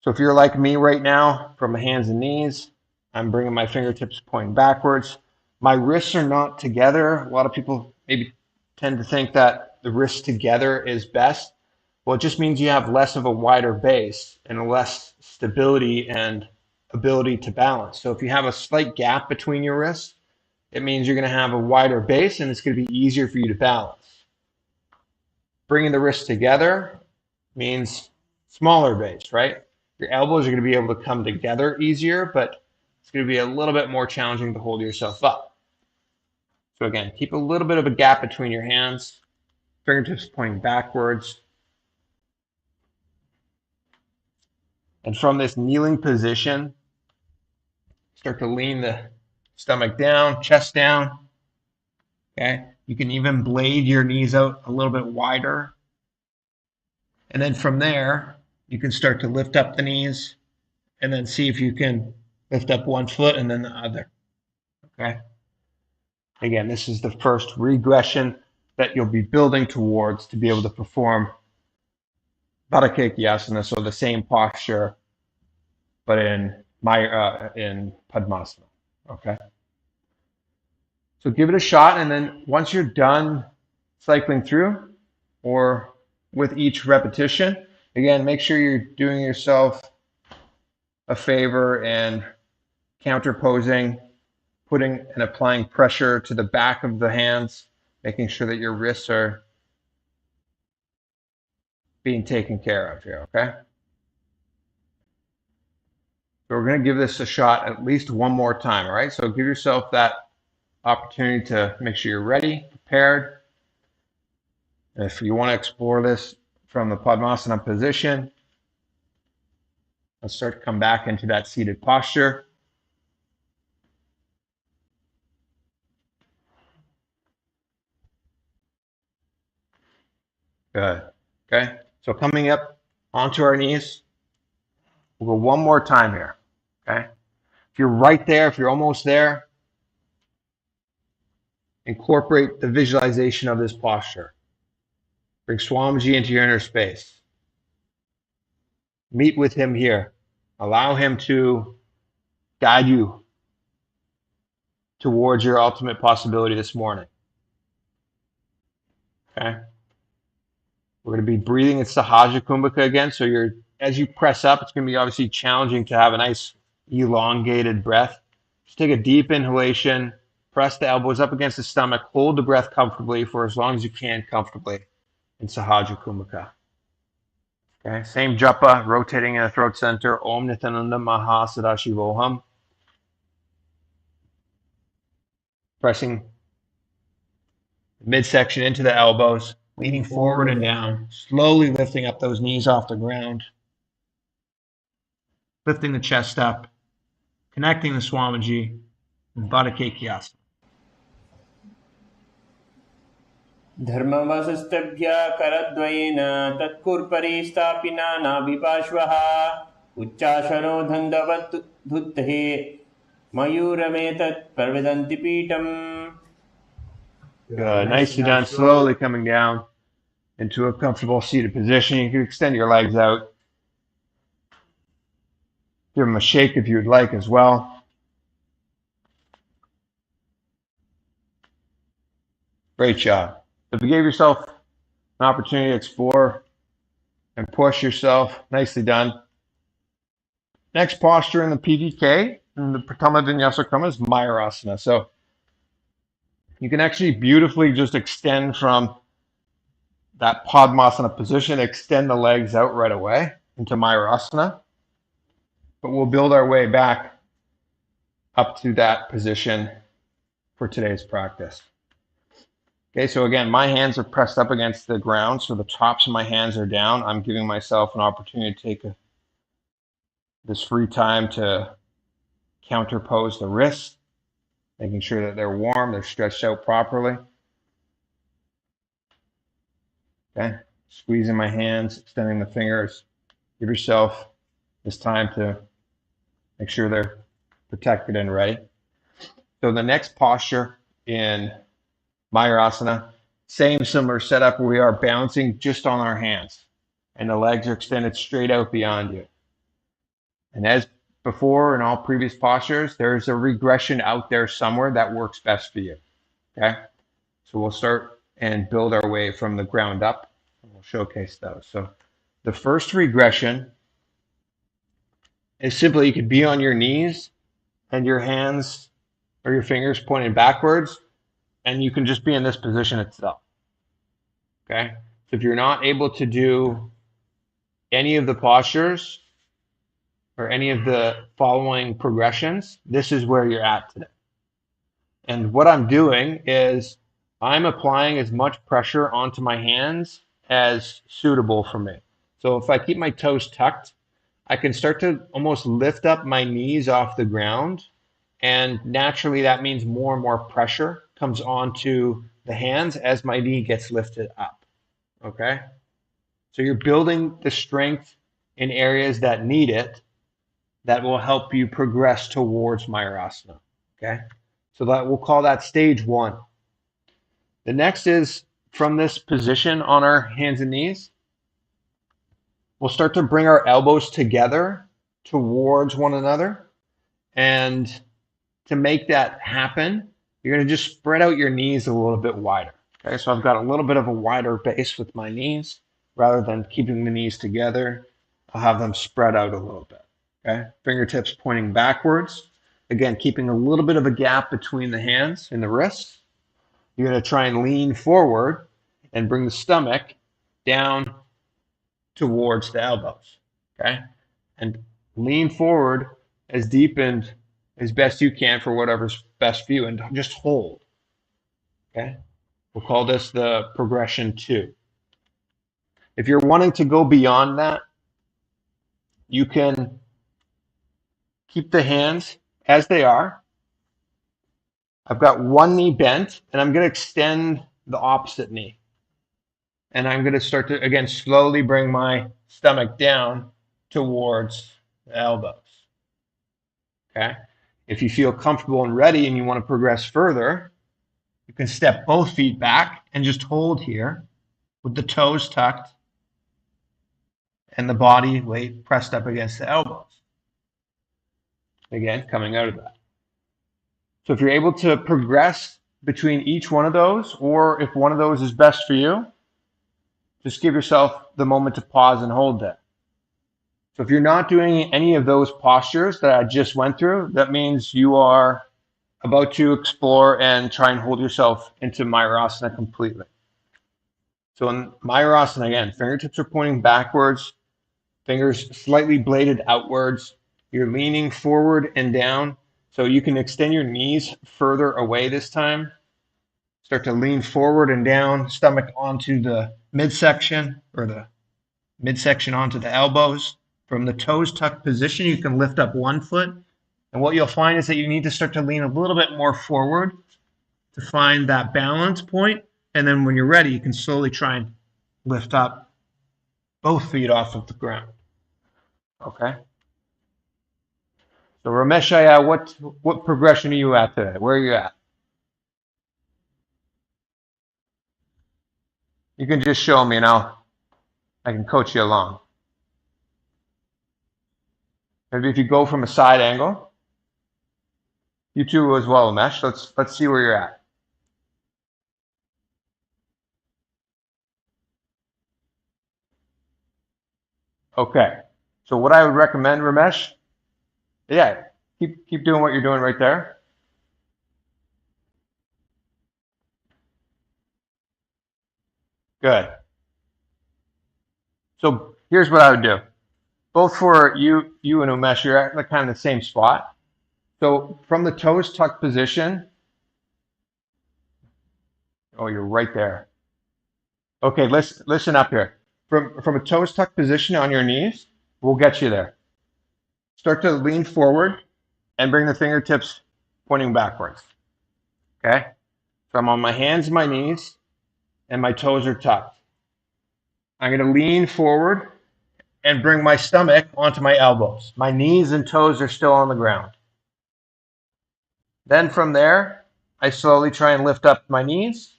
So if you're like me right now, from my hands and knees, I'm bringing my fingertips pointing backwards. My wrists are not together. A lot of people maybe tend to think that the wrists together is best. Well, it just means you have less of a wider base and less stability and ability to balance. So if you have a slight gap between your wrists, it means you're going to have a wider base and it's going to be easier for you to balance. Bringing the wrists together means smaller base, right? Your elbows are going to be able to come together easier, but it's going to be a little bit more challenging to hold yourself up. So again, keep a little bit of a gap between your hands, fingertips pointing backwards. And from this kneeling position, start to lean the stomach down, chest down. Okay? You can even blade your knees out a little bit wider. And then from there, you can start to lift up the knees and then see if you can lift up one foot and then the other. Okay? Again, this is the first regression that you'll be building towards to be able to perform Bharakekiyasana, so the same posture, but in Padmasana. Okay? So give it a shot, and then once you're done cycling through, or with each repetition, again, make sure you're doing yourself a favor and counterposing putting and applying pressure to the back of the hands, making sure that your wrists are being taken care of here, okay? So we're going to give this a shot at least one more time, all right? So give yourself that opportunity to make sure you're ready, prepared. And if you want to explore this from the Padmasana position, let's start to come back into that seated posture. Good. Okay. So coming up onto our knees, we'll go one more time here. Okay. If you're right there, if you're almost there, incorporate the visualization of this posture. Bring Swamiji into your inner space. Meet with him here. Allow him to guide you towards your ultimate possibility this morning. Okay. We're going to be breathing in Sahaja Kumbhaka again. So as you press up, it's going to be obviously challenging to have a nice elongated breath. Just take a deep inhalation, press the elbows up against the stomach, hold the breath comfortably for as long as you can comfortably in Sahaja Kumbhaka. Okay, same japa, rotating in the throat center. Om Nithyananda Maha Sadashivoham. Pressing the midsection into the elbows, leaning forward and down, slowly lifting up those knees off the ground. Lifting the chest up, connecting the Swamiji, and Baddha Kekiasana. धर्मवसस्तभ्य करद्वयेन तत्कुर्परि स्थापिना नाभिपार्श्वः उच्चाशनो धन्दवद्धुत्थे मयूरमेतत् प्रविदन्ति पीठम्. Good. Nicely done. Slowly coming down into a comfortable seated position. You can extend your legs out. Give them a shake if you'd like as well. Great job. If you gave yourself an opportunity to explore and push yourself, nicely done. Next posture in the PVK, in the Sakala Vinyasa Krama, is Mayurasana. So you can actually beautifully just extend from that Padmasana position, extend the legs out right away into Mayurasana. But we'll build our way back up to that position for today's practice. Okay, so again, my hands are pressed up against the ground, so the tops of my hands are down. I'm giving myself an opportunity to take this free time to counterpose the wrists, making sure that they're warm, they're stretched out properly. Okay, squeezing my hands, extending the fingers. Give yourself this time to make sure they're protected and ready. So the next posture in Mayurasana, same similar setup where we are bouncing just on our hands and the legs are extended straight out beyond you. And as before in all previous postures, there's a regression out there somewhere that works best for you. Okay, so we'll start and build our way from the ground up, and we'll showcase those. So the first regression is simply you could be on your knees and your hands or your fingers pointing backwards, and you can just be in this position itself. Okay, so if you're not able to do any of the postures or any of the following progressions, this is where you're at today. And what I'm doing is I'm applying as much pressure onto my hands as suitable for me. So if I keep my toes tucked, I can start to almost lift up my knees off the ground, and naturally that means more and more pressure comes onto the hands as my knee gets lifted up. Okay, so you're building the strength in areas that need it, that will help you progress towards Mayurasana. Okay, so that we'll call that stage one. The next is from this position on our hands and knees, we'll start to bring our elbows together towards one another. And to make that happen, you're going to just spread out your knees a little bit wider. Okay, so I've got a little bit of a wider base with my knees. Rather than keeping the knees together, I'll have them spread out a little bit. Okay, fingertips pointing backwards. Again, keeping a little bit of a gap between the hands and the wrists. You're going to try and lean forward and bring the stomach down towards the elbows, okay? And lean forward as deep and as best you can for whatever's best for you, and just hold, okay? We'll call this the progression 2. If you're wanting to go beyond that, you can keep the hands as they are. I've got one knee bent, and I'm going to extend the opposite knee. And I'm going to start to, again, slowly bring my stomach down towards the elbows. Okay? If you feel comfortable and ready and you want to progress further, you can step both feet back and just hold here with the toes tucked and the body weight pressed up against the elbows. Again, coming out of that. So if you're able to progress between each one of those, or if one of those is best for you, just give yourself the moment to pause and hold that. So if you're not doing any of those postures that I just went through, that means you are about to explore and try and hold yourself into Mayurasana completely. So in Mayurasana, again, fingertips are pointing backwards, fingers slightly bladed outwards. You're leaning forward and down. So you can extend your knees further away this time. Start to lean forward and down, stomach onto the midsection, or the midsection onto the elbows. From the toes tucked position, you can lift up one foot. And what you'll find is that you need to start to lean a little bit more forward to find that balance point. And then when you're ready, you can slowly try and lift up both feet off of the ground. Okay? So Rameshaya, what progression are you at today? Where are you at? You can just show me and I can coach you along. Maybe if you go from a side angle, you too as well, Ramesh. Let's see where you're at. Okay. So what I would recommend, Ramesh, yeah, keep doing what you're doing right there. Good. So here's what I would do. Both for you and Umesh, you're at like kind of the same spot. So from the toes tucked position, oh, you're right there. Okay, listen up here. From a toes tucked position on your knees, we'll get you there. Start to lean forward and bring the fingertips pointing backwards. Okay? So I'm on my hands and my knees, and my toes are tucked. I'm going to lean forward and bring my stomach onto my elbows. My knees and toes are still on the ground. Then from there, I slowly try and lift up my knees.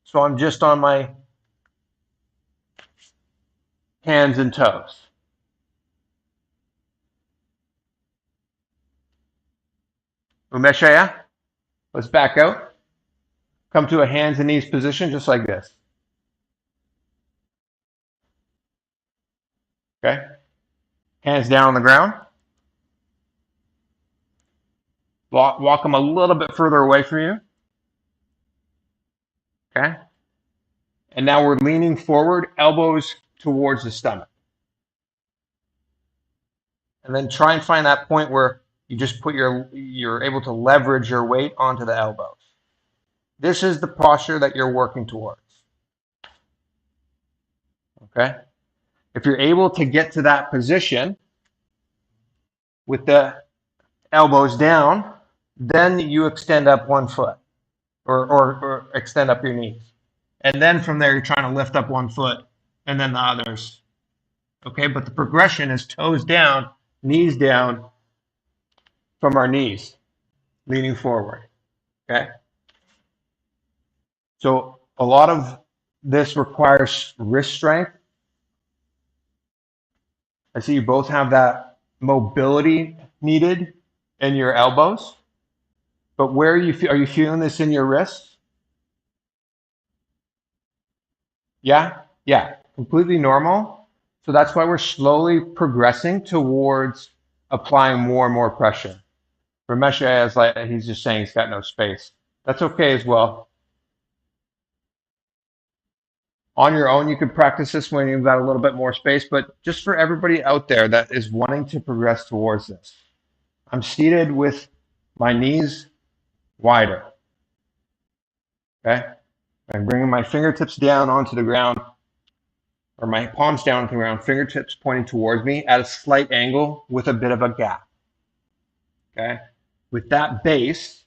So I'm just on my hands and toes. Umeshaya, let's back out. Come to a hands and knees position just like this. Okay? Hands down on the ground. Walk them a little bit further away from you. Okay? And now we're leaning forward, elbows towards the stomach. And then try and find that point where you just put you're able to leverage your weight onto the elbows. This is the posture that you're working towards. Okay? If you're able to get to that position with the elbows down, then you extend up one foot or extend up your knees. And then from there, you're trying to lift up one foot and then the others. Okay, but the progression is toes down, knees down from our knees, leaning forward. Okay? So a lot of this requires wrist strength. I see you both have that mobility needed in your elbows. But where are you feeling this in your wrists? Yeah, completely normal. So that's why we're slowly progressing towards applying more and more pressure. Ramesh is like, he's just saying he's got no space. That's okay as well. On your own, you could practice this when you've got a little bit more space, but just for everybody out there that is wanting to progress towards this, I'm seated with my knees wider. Okay? I'm bringing my fingertips down onto the ground, or my palms down onto the ground, fingertips pointing towards me at a slight angle with a bit of a gap. Okay? With that base,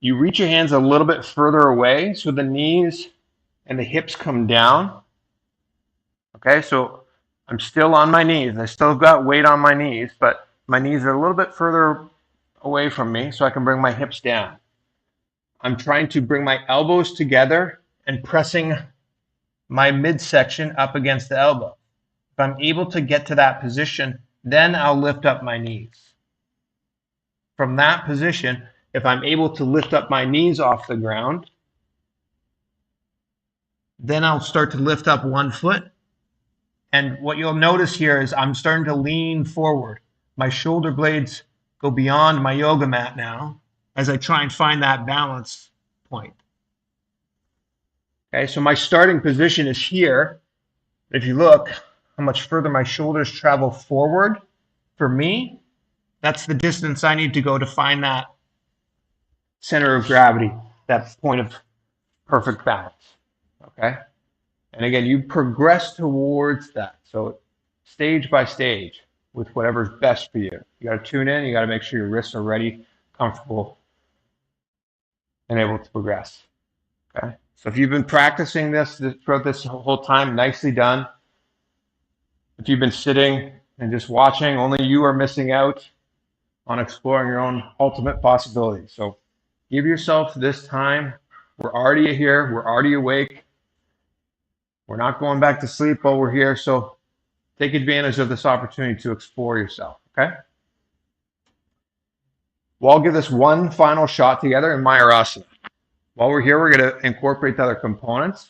you reach your hands a little bit further away so the knees and the hips come down. Okay, so I'm still on my knees. I still got weight on my knees, but my knees are a little bit further away from me so I can bring my hips down. I'm trying to bring my elbows together and pressing my midsection up against the elbow. If I'm able to get to that position, then I'll lift up my knees. From that position, if I'm able to lift up my knees off the ground, then I'll start to lift up one foot. And what you'll notice here is I'm starting to lean forward. My shoulder blades go beyond my yoga mat now as I try and find that balance point. Okay, so my starting position is here. If you look how much further my shoulders travel forward, for me, that's the distance I need to go to find that center of gravity, that point of perfect balance. Okay? And again, you progress towards that. So stage by stage with whatever's best for you. You got to tune in. You got to make sure your wrists are ready, comfortable, and able to progress. Okay? So if you've been practicing this throughout this whole time, nicely done. If you've been sitting and just watching, only you are missing out on exploring your own ultimate possibilities. So give yourself this time. We're already here. We're already awake. We're not going back to sleep while we're here. So take advantage of this opportunity to explore yourself. Okay? We'll all give this one final shot together in Mayurasana. While we're here, we're going to incorporate the other components,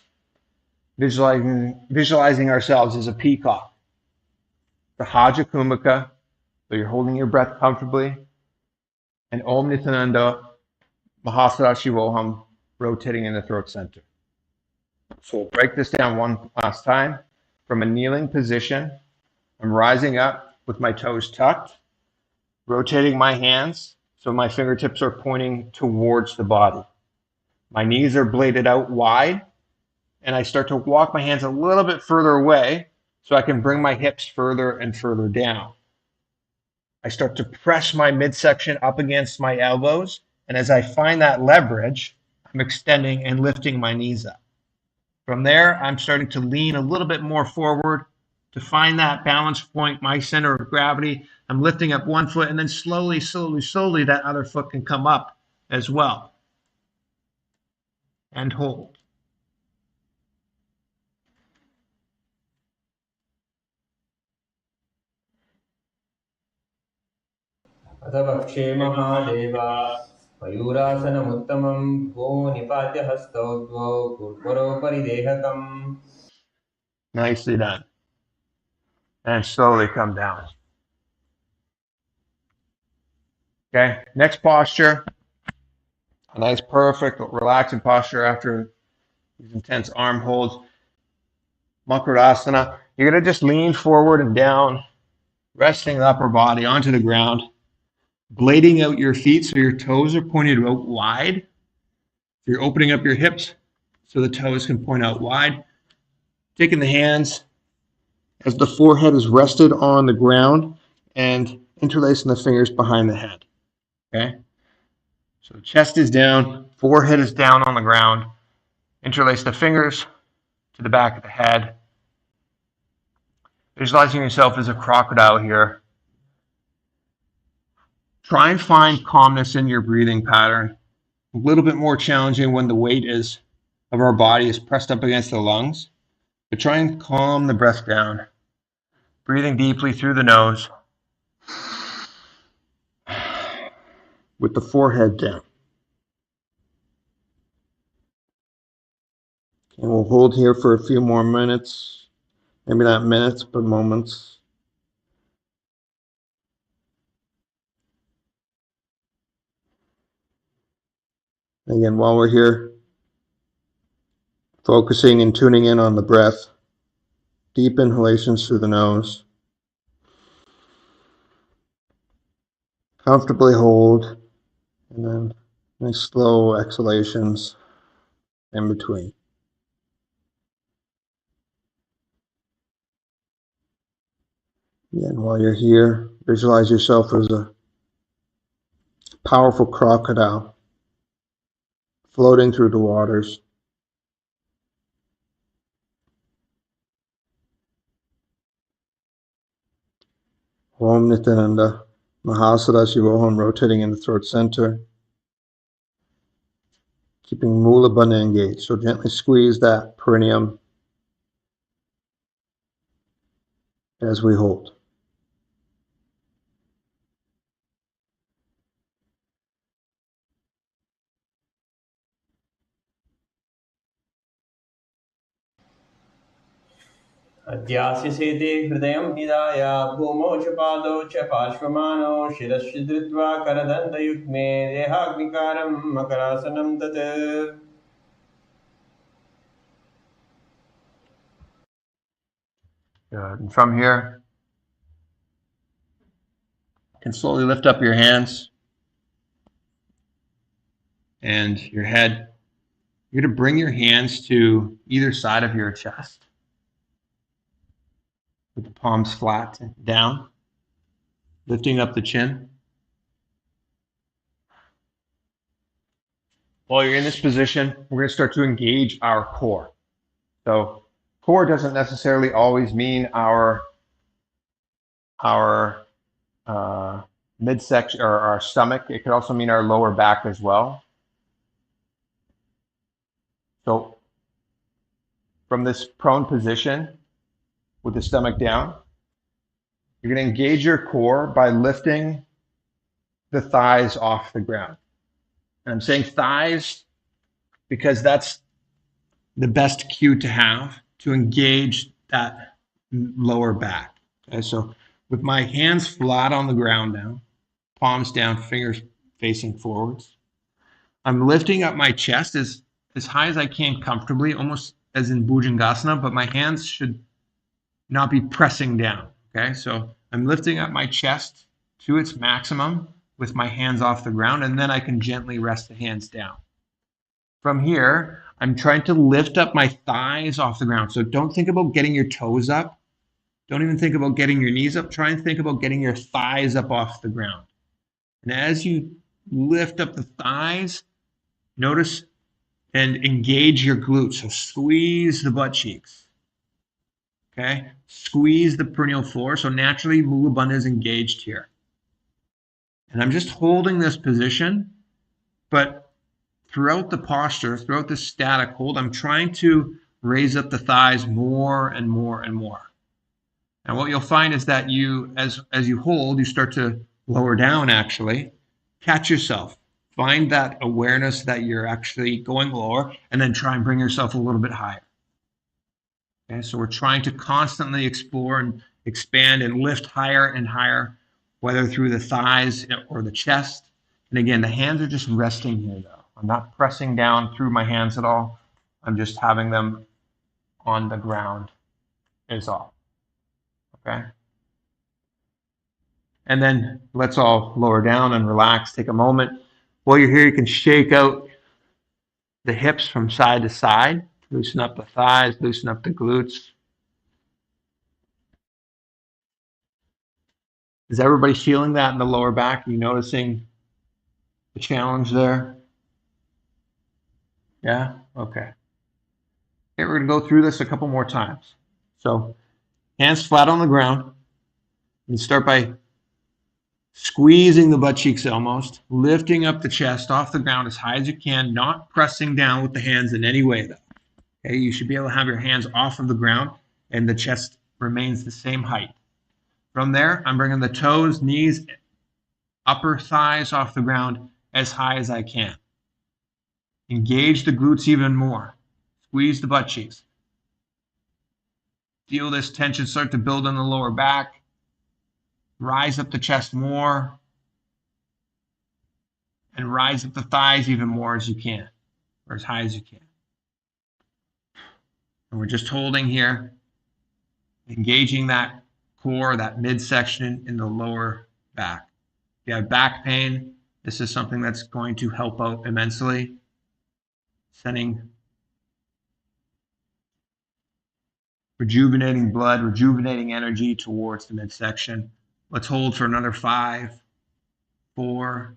visualizing ourselves as a peacock. The Haja Kumbhaka, so you're holding your breath comfortably, and Om Nithyananda Mahasara Shivoham rotating in the throat center. So we'll break this down one last time. From a kneeling position, I'm rising up with my toes tucked, rotating my hands so my fingertips are pointing towards the body. My knees are bladed out wide, and I start to walk my hands a little bit further away so I can bring my hips further and further down. I start to press my midsection up against my elbows, and as I find that leverage, I'm extending and lifting my knees up. From there, I'm starting to lean a little bit more forward to find that balance point, my center of gravity. I'm lifting up one foot, and then slowly, that other foot can come up as well. And hold. अथ वक्षे महादेव मयूरासनमुत्तमं भो निपात्य हस्तौ द्वौ कुर्वरोपरि देहकम्. Nicely done. And slowly come down. Okay, next posture. A nice, perfect, relaxing posture after these intense arm holds. Makarasana. You're going to just lean forward and down, resting the upper body onto the ground, blading out your feet so your toes are pointed out wide. You're opening up your hips so the toes can point out wide. Taking the hands as the forehead is rested on the ground and interlacing the fingers behind the head. Okay? So the chest is down, forehead is down on the ground. Interlace the fingers to the back of the head. Visualizing yourself as a crocodile here. Try and find calmness in your breathing pattern. A little bit more challenging when the weight of our body is pressed up against the lungs. But try and calm the breath down. Breathing deeply through the nose with the forehead down. And we'll hold here for a few more minutes. Maybe not minutes, but moments. Again, while we're here, focusing and tuning in on the breath. Deep inhalations through the nose. Comfortably hold, and then nice slow exhalations in between. Again, while you're here, visualize yourself as a powerful crocodile floating through the waters. Om Nithyananda, Mahasada Shivoham rotating in the throat center. Keeping Mula Bandha engaged. So gently squeeze that perineum as we hold. अध्यास्यसेते हृदयं निधाय भूमौ च पादौ च पार्श्वमानौ शिरश्च धृत्वा करदन्तयुग्मे देहाग्निकारं मकरासनं तत् Good. And from here, you can slowly lift up your hands and your head. You're going to bring your hands to either side of your chest with the palms flat down, lifting up the chin. While you're in this position, we're going to start to engage our core. So core doesn't necessarily always mean our midsection or our stomach. It could also mean our lower back as well. So from this prone position with the stomach down, you're going to engage your core by lifting the thighs off the ground. And I'm saying thighs because that's the best cue to have to engage that lower back. Okay, so with my hands flat on the ground now, palms down, fingers facing forwards, I'm lifting up my chest as high as I can comfortably, almost as in Bhujangasana, but my hands should not be pressing down. Okay, so I'm lifting up my chest to its maximum with my hands off the ground, and then I can gently rest the hands down. From here, I'm trying to lift up my thighs off the ground. So don't think about getting your toes up. Don't even think about getting your knees up. Try and think about getting your thighs up off the ground. And as you lift up the thighs, notice and engage your glutes. So squeeze the butt cheeks. Okay? Squeeze the perineal floor. So naturally, Mula Bandha is engaged here. And I'm just holding this position, but throughout the posture, throughout the static hold, I'm trying to raise up the thighs more and more and more. And what you'll find is that you, as you hold, you start to lower down actually. Catch yourself. Find that awareness that you're actually going lower, and then try and bring yourself a little bit higher. Okay, so we're trying to constantly explore and expand and lift higher and higher, whether through the thighs or the chest. And again, the hands are just resting here though. I'm not pressing down through my hands at all. I'm just having them on the ground is all. Okay. And then let's all lower down and relax. Take a moment. While you're here, you can shake out the hips from side to side. Loosen up the thighs, loosen up the glutes. Is everybody feeling that in the lower back? Are you noticing the challenge there? Yeah? Okay. Okay, we're going to go through this a couple more times. So hands flat on the ground. And start by squeezing the butt cheeks almost, lifting up the chest off the ground as high as you can, not pressing down with the hands in any way though. Okay, you should be able to have your hands off of the ground and the chest remains the same height. From there, I'm bringing the toes, knees, upper thighs off the ground as high as I can. Engage the glutes even more. Squeeze the butt cheeks. Feel this tension start to build in the lower back. Rise up the chest more. and rise up the thighs even more as you can, or as high as you can. And we're just holding here, engaging that core, that midsection in the lower back. If you have back pain, this is something that's going to help out immensely. Sending rejuvenating blood, rejuvenating energy towards the midsection. Let's hold for another 5, 4,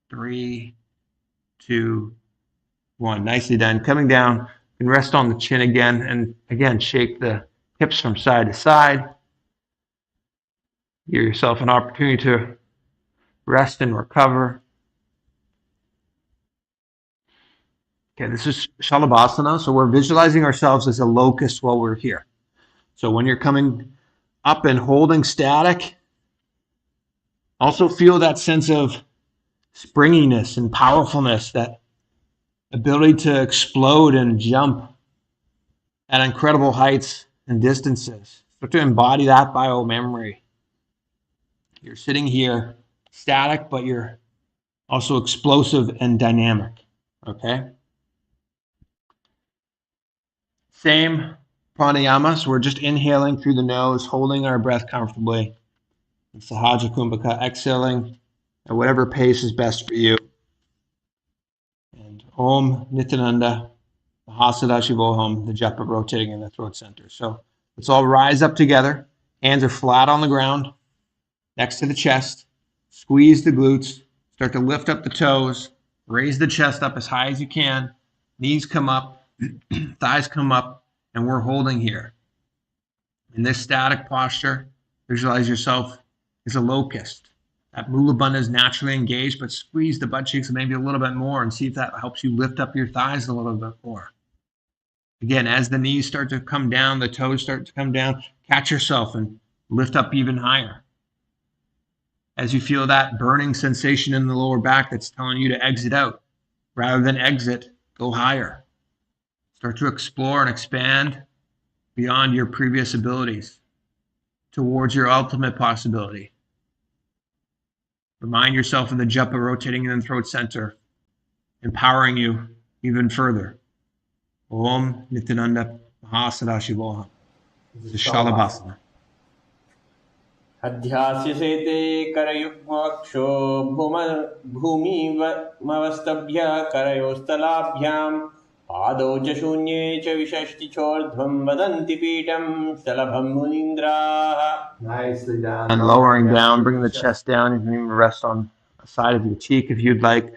3, 2, 1. Nicely done. Coming down, and rest on the chin again, and again, shake the hips from side to side. Give yourself an opportunity to rest and recover. Okay, this is Shalabhasana, so we're visualizing ourselves as a locust while we're here. So when you're coming up and holding static, also feel that sense of springiness and powerfulness, that ability to explode and jump at incredible heights and distances. Start to embody that bio-memory. You're sitting here static, but you're also explosive and dynamic, okay? Same pranayama, so we're just inhaling through the nose, holding our breath comfortably. And Sahaja Kumbhaka, exhaling at whatever pace is best for you. And Om Nithyananda, Mahasadashivoham, the japa rotating in the throat center. So let's all rise up together. Hands are flat on the ground, next to the chest. Squeeze the glutes. Start to lift up the toes. Raise the chest up as high as you can. Knees come up. Thighs come up, and we're holding here. In this static posture, visualize yourself as a locust. That Mula Bandha is naturally engaged, but squeeze the butt cheeks maybe a little bit more and see if that helps you lift up your thighs a little bit more. Again, as the knees start to come down, the toes start to come down, catch yourself and lift up even higher. As you feel that burning sensation in the lower back that's telling you to exit out, rather than exit, go higher. Start to explore and expand beyond your previous abilities towards your ultimate possibility. Remind yourself of the japa rotating in the throat center, empowering you even further. Om Nithyananda Mahasadashivoham. This is Shalabhasana. अध्यास्यसेते करयुग्मवक्षो भूमिमवस्तभ्य करयोस्तलाभ्यां पादौ च शून्ये च विषष्टिचोर्ध्वं वदन्ति पीठं शलभं मुनीन्द्राः. Nicely done. And lowering down, bringing the chest down. You can even rest on the side of your cheek if you'd like.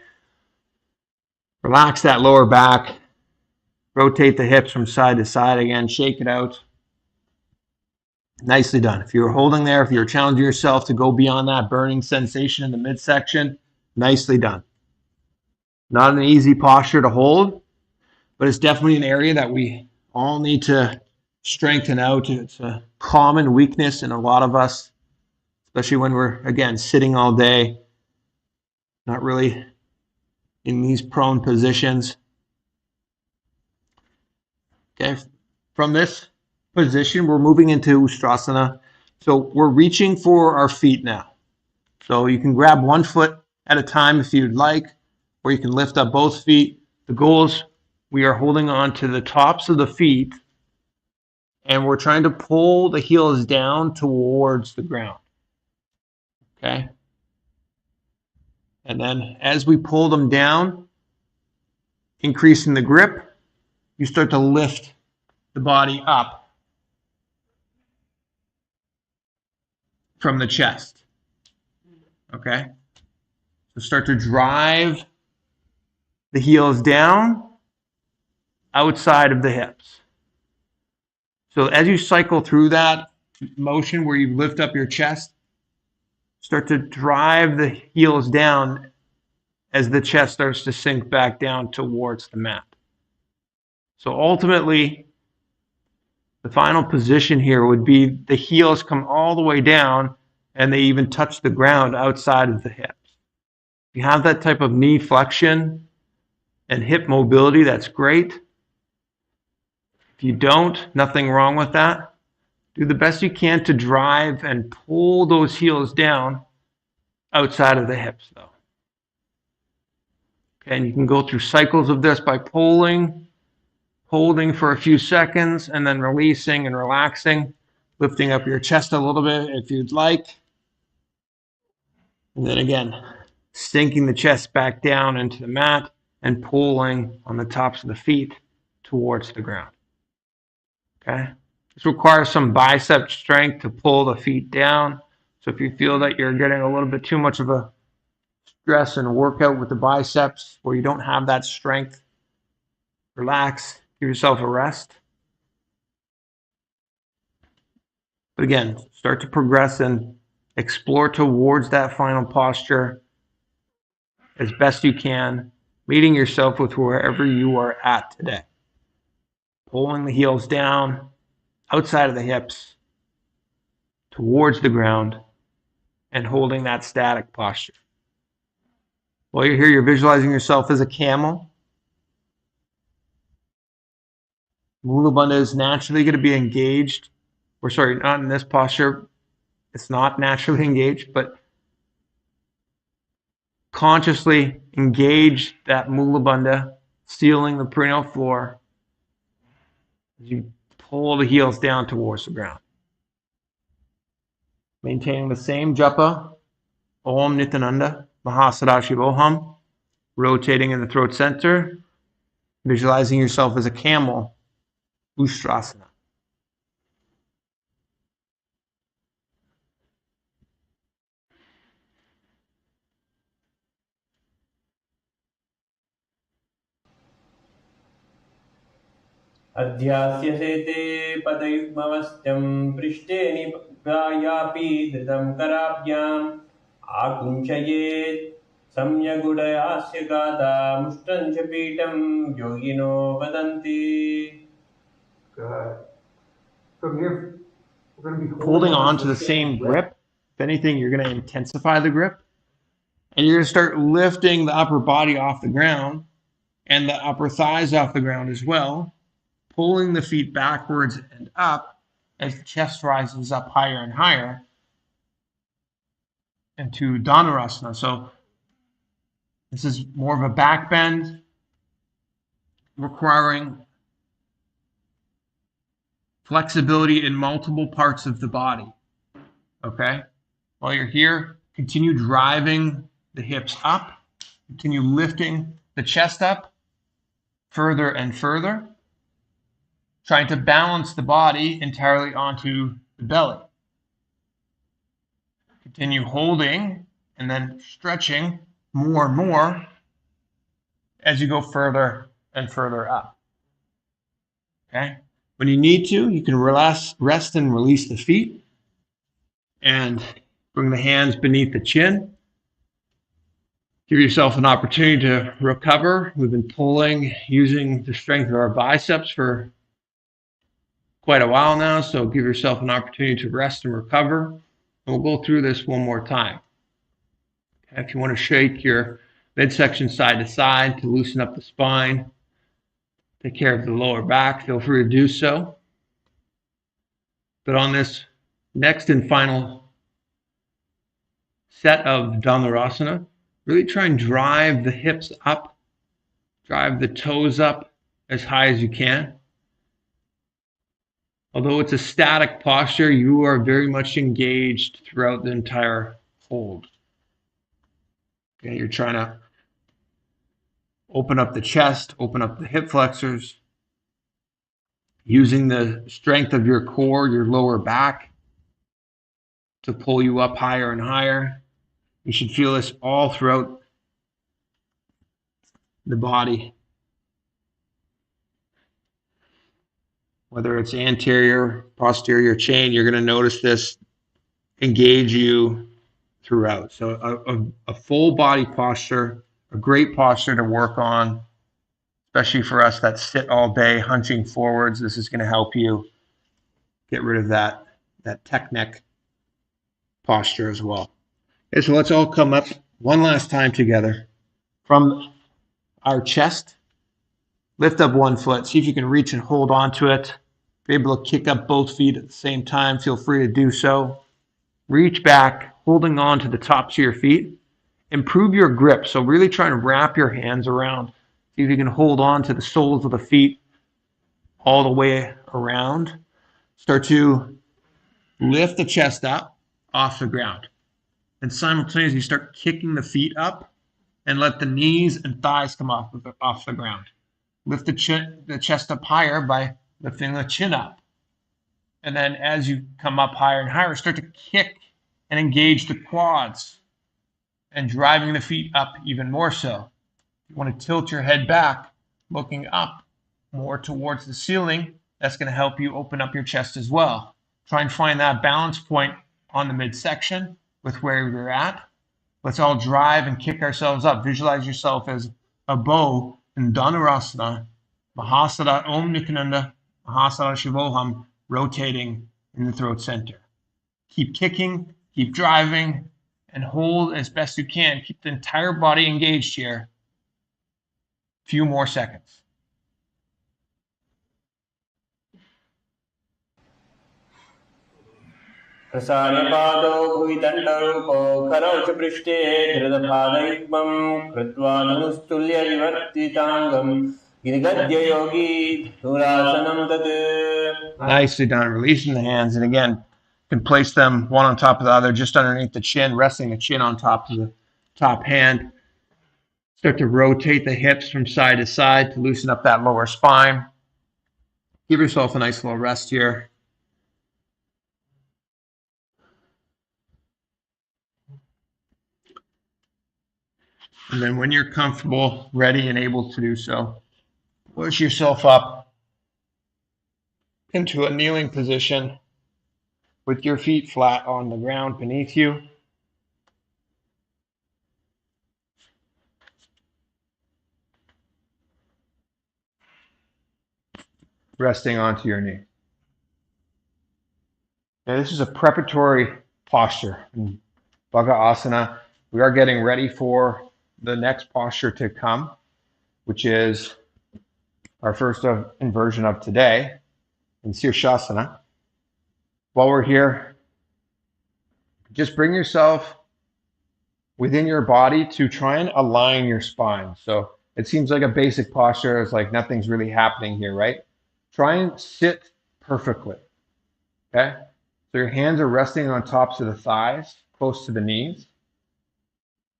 Relax that lower back. Rotate the hips from side to side again. Shake it out. Nicely done. If you're holding there, if you're challenging yourself to go beyond that burning sensation in the midsection, nicely done. Not an easy posture to hold, but it's definitely an area that we all need to strengthen out. It's a common weakness in a lot of us, especially when we're, again, sitting all day, not really in these prone positions. Okay, from this position, we're moving into Ustrasana. So we're reaching for our feet now. So you can grab one foot at a time if you'd like, or you can lift up both feet. The goal is we are holding on to the tops of the feet, and we're trying to pull the heels down towards the ground. Okay? And then as we pull them down, increasing the grip, you start to lift the body up from the chest. Okay? So start to drive the heels down outside of the hips. So as you cycle through that motion where you lift up your chest, start to drive the heels down as the chest starts to sink back down towards the mat. So ultimately, the final position here would be the heels come all the way down and they even touch the ground outside of the hips. If you have that type of knee flexion and hip mobility, that's great. If you don't, nothing wrong with that. Do the best you can to drive and pull those heels down outside of the hips, though. Okay, and you can go through cycles of this by pulling, holding for a few seconds, and then releasing and relaxing, lifting up your chest a little bit if you'd like. And then again, sinking the chest back down into the mat and pulling on the tops of the feet towards the ground. Okay? This requires some bicep strength to pull the feet down. So if you feel that you're getting a little bit too much of a stress and workout with the biceps where you don't have that strength, relax, give yourself a rest. But again, start to progress and explore towards that final posture as best you can, meeting yourself with wherever you are at today. Pulling the heels down, outside of the hips, towards the ground, and holding that static posture. While you're here, you're visualizing yourself as a camel. Mula Bandha is naturally going to be engaged, or sorry, not in this posture. It's not naturally engaged, but consciously engage that Mula Bandha, sealing the perineal floor as you pull the heels down towards the ground. Maintaining the same japa, Om Nithyananda, Mahasadashivoham, rotating in the throat center, visualizing yourself as a camel, Ustrasana. अध्यास्यसेते पदयुग्ममस्त्यं पृष्ठे निपायापि धृतं कराभ्याम् आकुञ्चयेत् सम्यगुडयास्य गाथा मुष्टं च पीठं योगिनो वदन्ति. Good. From here, we're going to be holding on to the same grip. If anything, you're going to intensify the grip. And you're going to start lifting the upper body off the ground and the upper thighs off the ground as well, pulling the feet backwards and up as the chest rises up higher and higher into Dhanurasana. So this is more of a back bend, requiring flexibility in multiple parts of the body. Okay? While you're here, continue driving the hips up, continue lifting the chest up further and further, trying to balance the body entirely onto the belly. Continue holding and then stretching more and more as you go further and further up. Okay? When you need to, you can rest and release the feet and bring the hands beneath the chin. Give yourself an opportunity to recover. We've been pulling using the strength of our biceps for quite a while now, so give yourself an opportunity to rest and recover. And we'll go through this one more time. Okay, if you want to shake your midsection side to side to loosen up the spine, take care of the lower back, feel free to do so. But on this next and final set of Dhanurasana, really try and drive the hips up, drive the toes up as high as you can. Although it's a static posture, you are very much engaged throughout the entire hold. Okay, you're trying to open up the chest, open up the hip flexors, using the strength of your core, your lower back, to pull you up higher and higher. You should feel this all throughout the body. Whether it's anterior, posterior chain, you're going to notice this engage you throughout. So a full body posture, a great posture to work on, especially for us that sit all day hunching forwards. This is going to help you get rid of that tech neck posture as well. Okay, so let's all come up one last time together from our chest. Lift up one foot. See if you can reach and hold on to it. If you're able to kick up both feet at the same time, feel free to do so. Reach back, holding on to the tops of your feet, improve your grip. So really try and wrap your hands around. See if you can hold on to the soles of the feet all the way around. Start to lift the chest up off the ground. And simultaneously start kicking the feet up and let the knees and thighs come off the ground. Lift the chest up higher by lifting the chin up. And then as you come up higher and higher, start to kick and engage the quads and driving the feet up even more so. You want to tilt your head back, looking up more towards the ceiling. That's going to help you open up your chest as well. Try and find that balance point on the midsection with where you're at. Let's all drive and kick ourselves up. Visualize yourself as a bow in Dhanurasana, Mahasada Om Nithyananda, Mahasada Shivoham, rotating in the throat center. Keep kicking, keep driving, and hold as best you can. Keep the entire body engaged here. Few more seconds. प्रसार्यपादौ भुवि दण्डरूपौ करौ च पृष्ठे धृतपादयुग्मं कृत्वा धनुस्तुल्य विवर्तिताङ्गं गिरिगद्य योगी धनुरासनं तत्. Nicely done. Releasing the hands. And again, you can place them one on top of the other, just underneath the chin, resting the chin on top of the top hand. Start to rotate the hips from side to side to loosen up that lower spine. Give yourself a nice little rest here. And then when you're comfortable, ready, and able to do so, push yourself up into a kneeling position with your feet flat on the ground beneath you. Resting onto your knee. Now, this is a preparatory posture in Bhaga-asana. We are getting ready for the next posture to come, which is our first inversion of today in Shirshasana. While we're here, just bring yourself within your body to try and align your spine. So it seems like a basic posture. It's like nothing's really happening here, right? Try and sit perfectly, okay? So your hands are resting on tops of the thighs, close to the knees.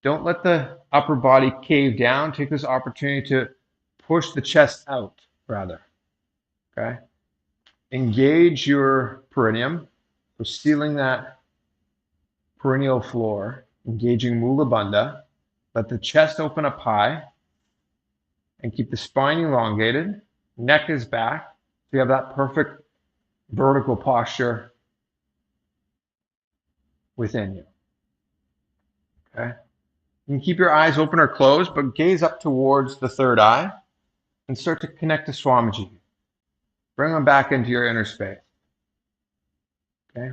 Don't let the upper body cave down. Take this opportunity to push the chest out, rather, okay? Engage your perineum, so sealing that perineal floor, engaging Mula Bandha. Let the chest open up high and keep the spine elongated. Neck is back. So you have that perfect vertical posture within you. Okay? You can keep your eyes open or closed, but gaze up towards the third eye and start to connect to Swamiji. Bring them back into your inner space. Okay?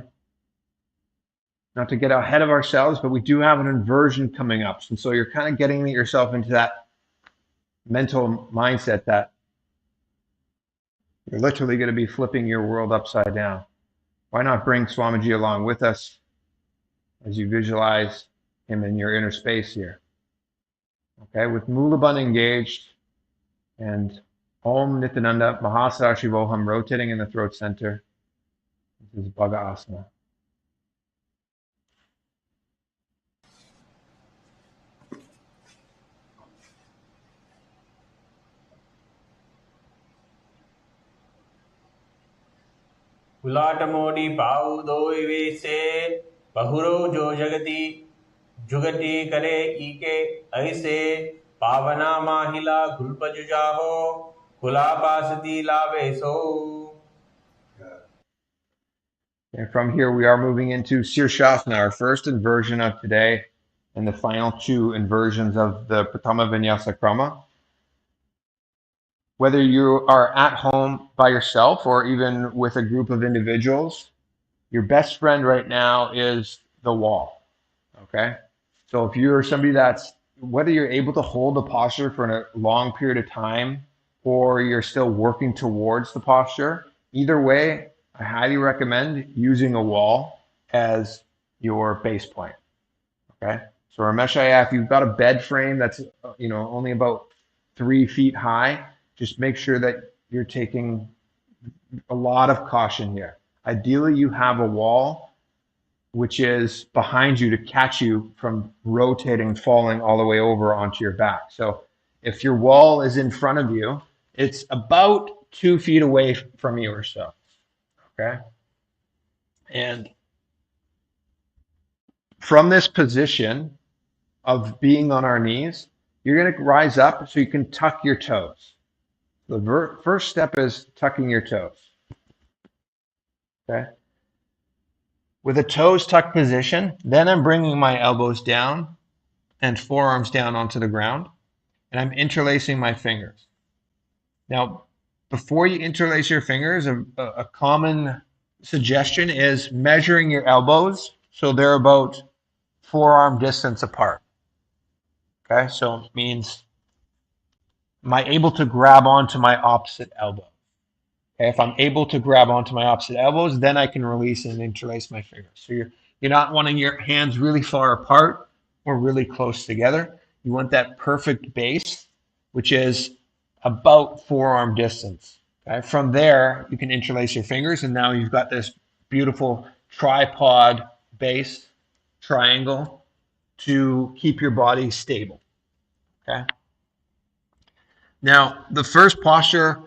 Not to get ahead of ourselves, but we do have an inversion coming up. And so you're kind of getting yourself into that mental mindset that you're literally going to be flipping your world upside down. Why not bring Swamiji along with us as you visualize him in your inner space here? Okay, with Mula Bandha engaged and Om Nithyananda Mahasada Shivoham rotating in the throat center. This is Bhaga-asana. उलाटमोडी पाऊ दो वेसे बहुरो जो जगती जुगती करे ईके ऐसे पावना माहिला घुल्प जुजाहो कुलापासती लावे सो. And from here, we are moving into Shirshasana, our first inversion of today, and the final two inversions of the Sakala Vinyasa Krama. Whether you are at home by yourself or even with a group of individuals, your best friend right now is the wall, okay? So if you're somebody that's, whether you're able to hold the posture for a long period of time or you're still working towards the posture, either way, I highly recommend using a wall as your base point, okay? So Rameshaya, if you've got a bed frame that's only about 3 feet high, just make sure that you're taking a lot of caution here. Ideally, you have a wall which is behind you to catch you from rotating and falling all the way over onto your back. So if your wall is in front of you, it's about 2 feet away from you or so. Okay. And from this position of being on our knees, you're going to rise up so you can tuck your toes. The first step is tucking your toes. Okay. With a toes tucked position, then I'm bringing my elbows down and forearms down onto the ground, and I'm interlacing my fingers. Now, before you interlace your fingers, a common suggestion is measuring your elbows so they're about forearm distance apart. Okay, so it means, am I able to grab onto my opposite elbow? Okay, if I'm able to grab onto my opposite elbows, then I can release and interlace my fingers. So you're not wanting your hands really far apart or really close together. You want that perfect base, which is about forearm distance. Okay, from there, you can interlace your fingers, and now you've got this beautiful tripod base triangle to keep your body stable. Okay. Now, the first posture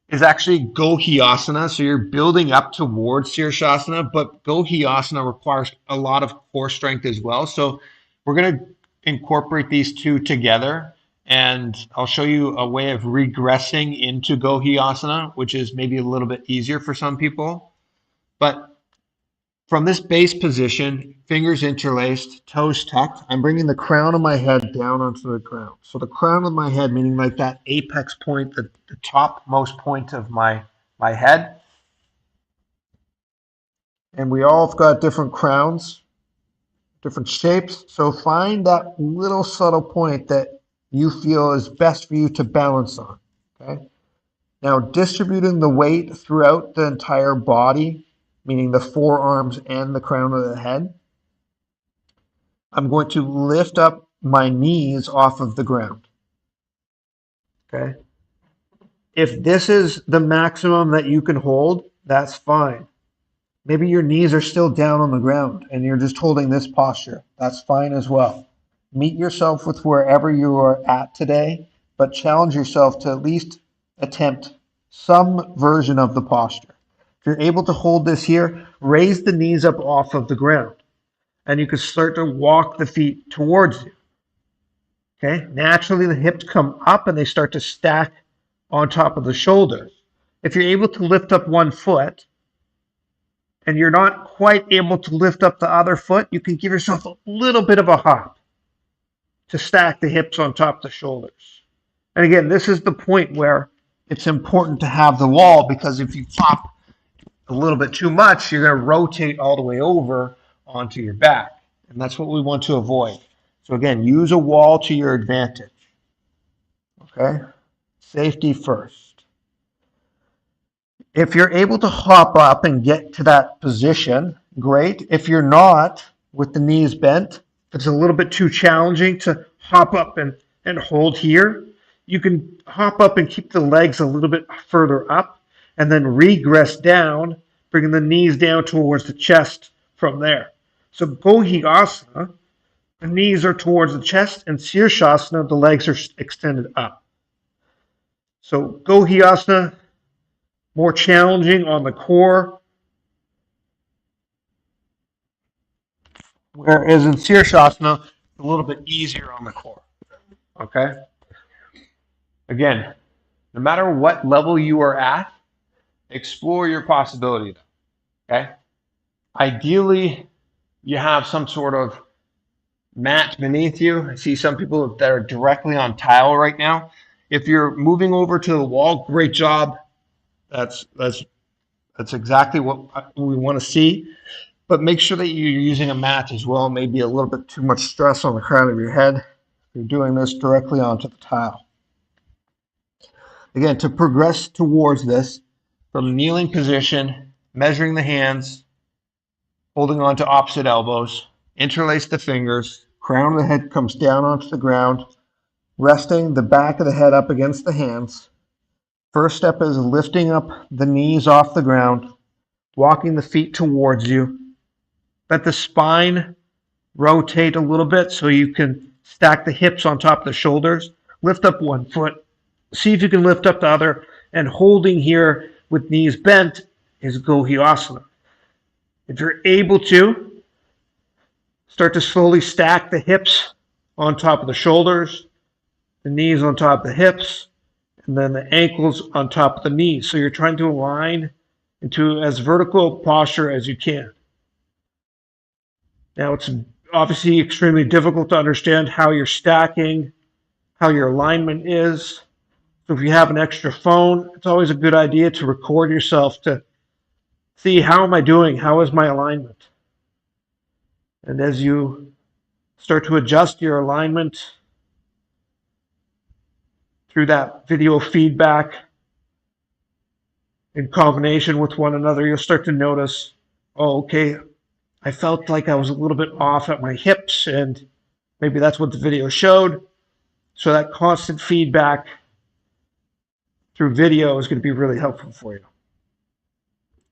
is actually Gohyasana. So you're building up towards Shirshasana, but Gohyasana requires a lot of core strength as well. So we're going to incorporate these two together, and I'll show you a way of regressing into Gohyasana, which is maybe a little bit easier for some people. But from this base position, fingers interlaced, toes tucked, I'm bringing the crown of my head down onto the ground. So the crown of my head, meaning like that apex point, the topmost point of my head. And we all have got different crowns, different shapes. So find that little subtle point that you feel is best for you to balance on. Okay. Now distributing the weight throughout the entire body, meaning the forearms and the crown of the head. I'm going to lift up my knees off of the ground. Okay. If this is the maximum that you can hold, that's fine. Maybe your knees are still down on the ground and you're just holding this posture. That's fine as well. Meet yourself with wherever you are at today, but challenge yourself to at least attempt some version of the posture. If you're able to hold this here, raise the knees up off of the ground. And you can start to walk the feet towards you. Okay, naturally the hips come up and they start to stack on top of the shoulders. If you're able to lift up one foot and you're not quite able to lift up the other foot, you can give yourself a little bit of a hop to stack the hips on top of the shoulders. And again, this is the point where it's important to have the wall, because if you hop a little bit too much, you're going to rotate all the way over onto your back. And that's what we want to avoid. So again, use a wall to your advantage. Okay? Safety first. If you're able to hop up and get to that position, great. If you're not, with the knees bent, if it's a little bit too challenging to hop up and hold here, you can hop up and keep the legs a little bit further up and then regress down, bringing the knees down towards the chest from there. So Gohyasana, the knees are towards the chest, and Shirshasana, the legs are extended up. So Gohyasana, more challenging on the core, whereas in Shirshasana, a little bit easier on the core. Okay? Again, no matter what level you are at, explore your possibility. Okay? Ideally, you have some sort of mat beneath you. I see some people that are directly on tile right now. If you're moving over to the wall, great job. That's exactly what we want to see. But make sure that you're using a mat as well. Maybe a little bit too much stress on the crown of your head if you're doing this directly onto the tile. Again, to progress towards this, from kneeling position, measuring the hands, holding on to opposite elbows, interlace the fingers, Crown of the head comes down onto the ground, resting the back of the head up against the hands. First step is lifting up the knees off the ground, walking the feet towards you. Let the spine rotate a little bit so you can stack the hips on top of the shoulders. Lift up one foot. See if you can lift up the other. And holding here with knees bent is Gohyasana. If you're able to, start to slowly stack the hips on top of the shoulders, the knees on top of the hips, and then the ankles on top of the knees. So you're trying to align into as vertical posture as you can. Now, it's obviously extremely difficult to understand how you're stacking, how your alignment is. So if you have an extra phone, it's always a good idea to record yourself to see, how am I doing? How is my alignment? And as you start to adjust your alignment through that video feedback in combination with one another, you'll start to notice, oh, okay, I felt like I was a little bit off at my hips, and maybe that's what the video showed. So that constant feedback through video is going to be really helpful for you.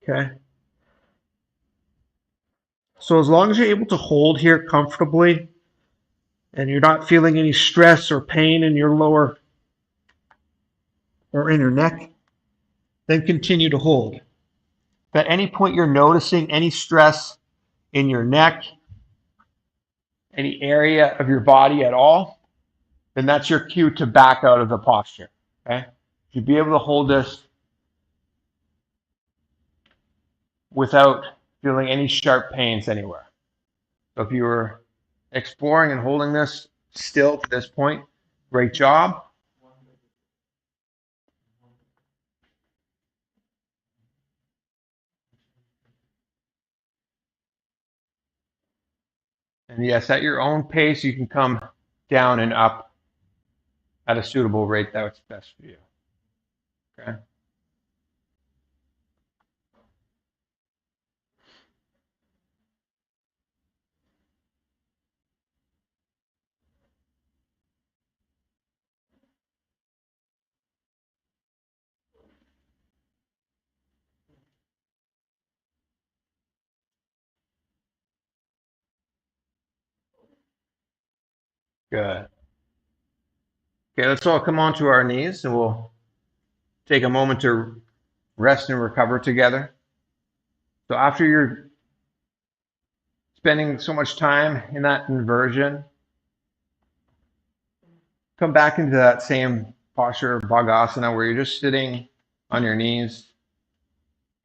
Okay? So as long as you're able to hold here comfortably and you're not feeling any stress or pain in your lower or in your neck, then continue to hold. If at any point you're noticing any stress in your neck, any area of your body at all, then that's your cue to back out of the posture. Okay? You'll be able to hold this without feeling any sharp pains anywhere. So if you were exploring and holding this still to this point, great job. And yes, at your own pace, you can come down and up at a suitable rate that's best for you. Okay? Good. Okay, let's all come onto our knees and we'll take a moment to rest and recover together. So after you're spending so much time in that inversion, come back into that same posture of Bhagasana where you're just sitting on your knees,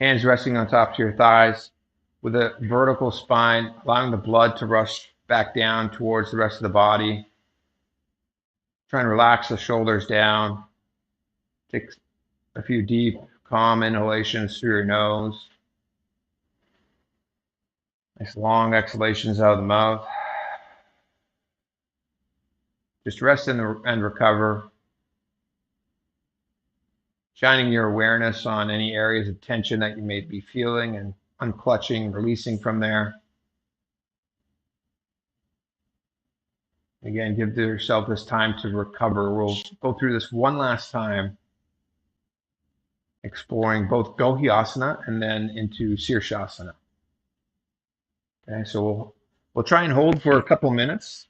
hands resting on top of your thighs with a vertical spine, allowing the blood to rush back down towards the rest of the body. Try and relax the shoulders down. Take a few deep, calm inhalations through your nose. Nice long exhalations out of the mouth. Just rest and recover. Shining your awareness on any areas of tension that you may be feeling and unclutching, releasing from there. Again, give yourself this time to recover. We'll go through this one last time, exploring both Gohyasana and then into Shirshasana. Okay, so we'll try and hold for a couple minutes.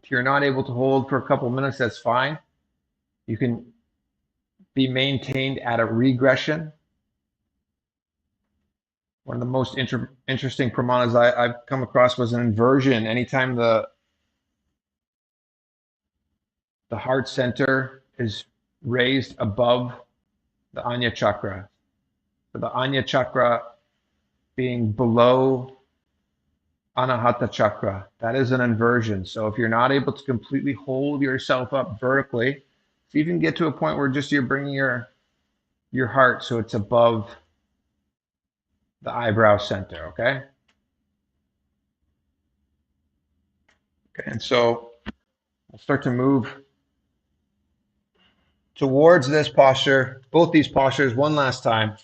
If you're not able to hold for a couple minutes, that's fine. You can be maintained at a regression. One of the most interesting pramanas I've come across was an inversion. Anytime the heart center is raised above the Anya chakra. So the Anya chakra being below Anahata chakra, that is an inversion. So if you're not able to completely hold yourself up vertically, see if you can get to a point where just you're bringing your heart so it's above the eyebrow center, okay? Okay, and so we'll start to move towards this posture, both these postures, one last time.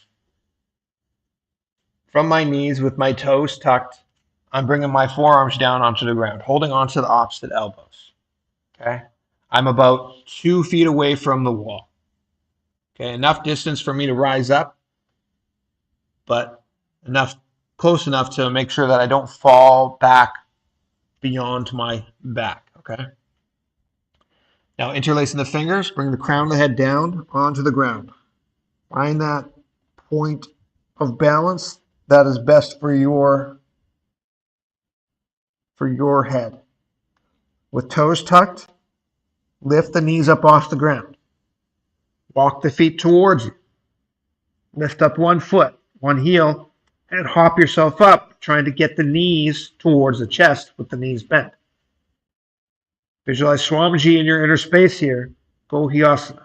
From my knees with my toes tucked, I'm bringing my forearms down onto the ground, holding onto the opposite elbows. Okay? I'm about 2 feet away from the wall. Okay, enough distance for me to rise up, but close enough to make sure that I don't fall back beyond my back. Okay? Now interlacing the fingers, bring the crown of the head down onto the ground. Find that point of balance that is best for your head. With toes tucked, lift the knees up off the ground. Walk the feet towards you. Lift up one foot, one heel, and hop yourself up, trying to get the knees towards the chest with the knees bent. Visualize Swamiji in your inner space here. Go Hyasana.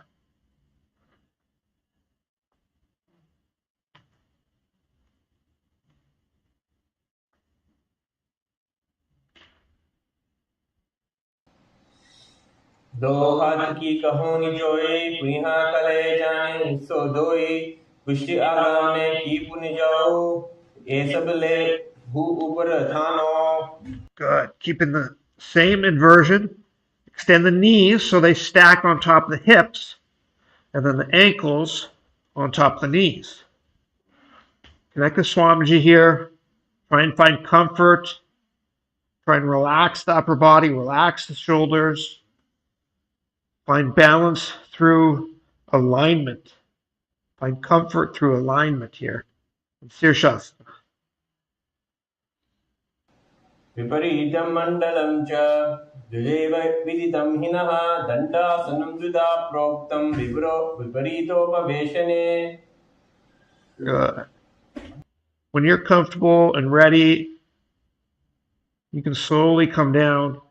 दो हाथ की कहोनी जोए पुनिहा कले जाने सो दोई पुष्टि आगाम ने की पुन जाओ ए सब ले भू ऊपर थानो. Good. Keeping the same inversion. Extend the knees so they stack on top of the hips, and then the ankles on top of the knees. Connect the Swamiji here. Try and find comfort. Try and relax the upper body, relax the shoulders. Find balance through alignment. Find comfort through alignment here. Sirshasana. विपरीतं मण्डलं च द्विजैव विदितं हिनः दण्डासनं द्विधा प्रोक्तं विपरीतोपवेशने. Good. When you're comfortable and ready, you can slowly come down.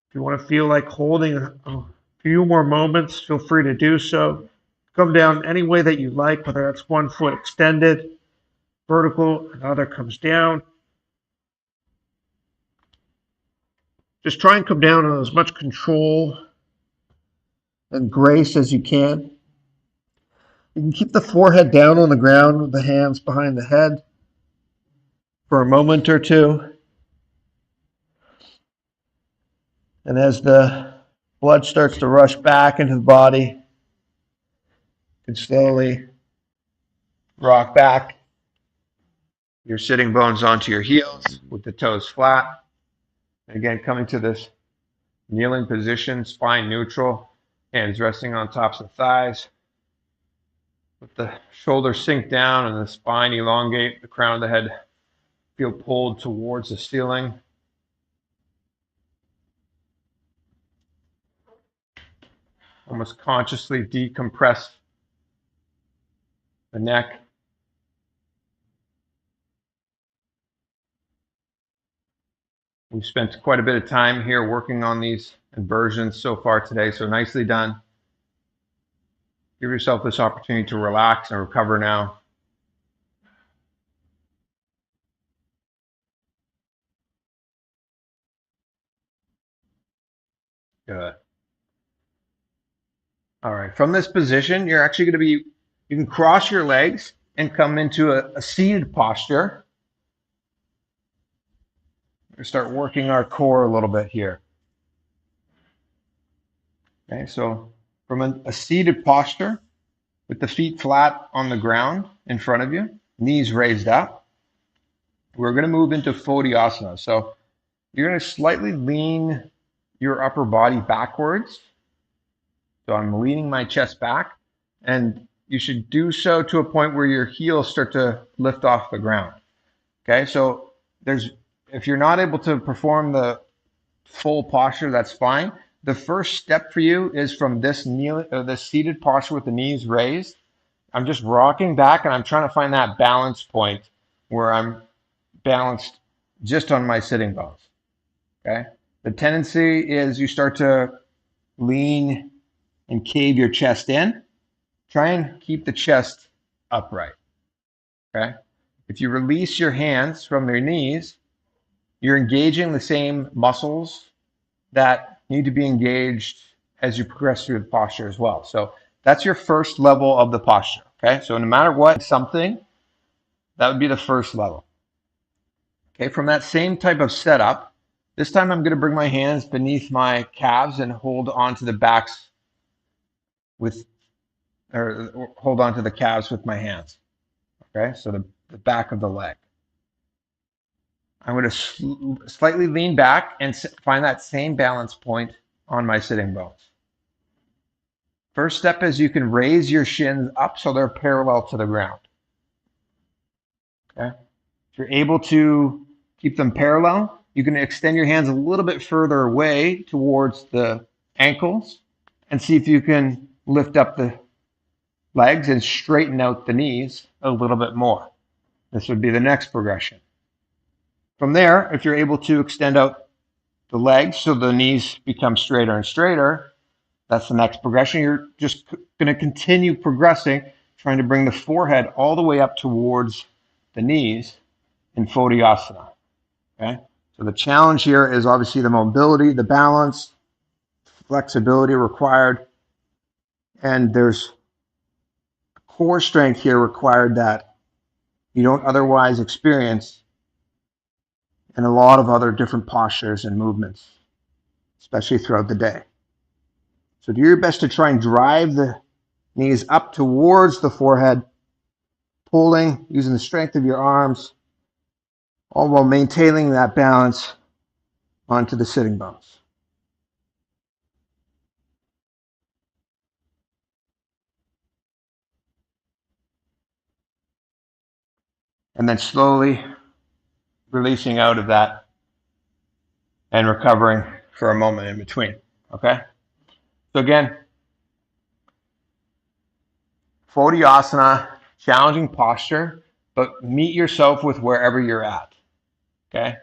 If you want to feel like holding a few more moments, feel free to do so. Come down any way that you like, whether that's one foot extended, vertical, another comes down. Just try and come down in as much control and grace as you can. You can keep the forehead down on the ground with the hands behind the head for a moment or two. And as the blood starts to rush back into the body, you can slowly rock back your sitting bones onto your heels with the toes flat. And again, coming to this kneeling position, spine neutral, hands resting on tops of thighs. Let the shoulders sink down and the spine elongate, the crown of the head feel pulled towards the ceiling. Almost consciously decompress the neck. We've spent quite a bit of time here working on these inversions so far today, so nicely done. Give yourself this opportunity to relax and recover now. Good. All right, from this position, you're actually going to be, you can cross your legs and come into a seated posture. We're going to start working our core a little bit here. Okay, so from a seated posture, with the feet flat on the ground in front of you, knees raised up, we're going to move into Fodhyasana. So you're going to slightly lean your upper body backwards. So I'm leaning my chest back, and you should do so to a point where your heels start to lift off the ground. Okay, so if you're not able to perform the full posture, that's fine. The first step for you is from this seated posture with the knees raised. I'm just rocking back, and I'm trying to find that balance point where I'm balanced just on my sitting bones. Okay, the tendency is you start to lean and cave your chest in. Try and keep the chest upright. Okay, if you release your hands from your knees, you're engaging the same muscles that need to be engaged as you progress through the posture as well. So that's your first level of the posture. Okay, so no matter what, something, that would be the first level. Okay, from that same type of setup, this time I'm going to bring my hands beneath my calves and hold onto the backs or hold onto the calves with my hands. Okay, so the back of the leg. I'm going to slightly lean back and find that same balance point on my sitting bones. First step is you can raise your shins up so they're parallel to the ground. Okay, if you're able to keep them parallel, you can extend your hands a little bit further away towards the ankles and see if you can lift up the legs and straighten out the knees a little bit more. This would be the next progression. From there, if you're able to extend out the legs so the knees become straighter and straighter, that's the next progression. You're just going to continue progressing, trying to bring the forehead all the way up towards the knees in Photiasana. Okay? So the challenge here is obviously the mobility, the balance, flexibility required, and there's core strength here required that you don't otherwise experience in a lot of other different postures and movements, especially throughout the day. So do your best to try and drive the knees up towards the forehead, pulling, using the strength of your arms, all while maintaining that balance onto the sitting bones. And then slowly releasing out of that and recovering for a moment in between. Okay? So again, Photiasana, challenging posture, but meet yourself with wherever you're at. Okay?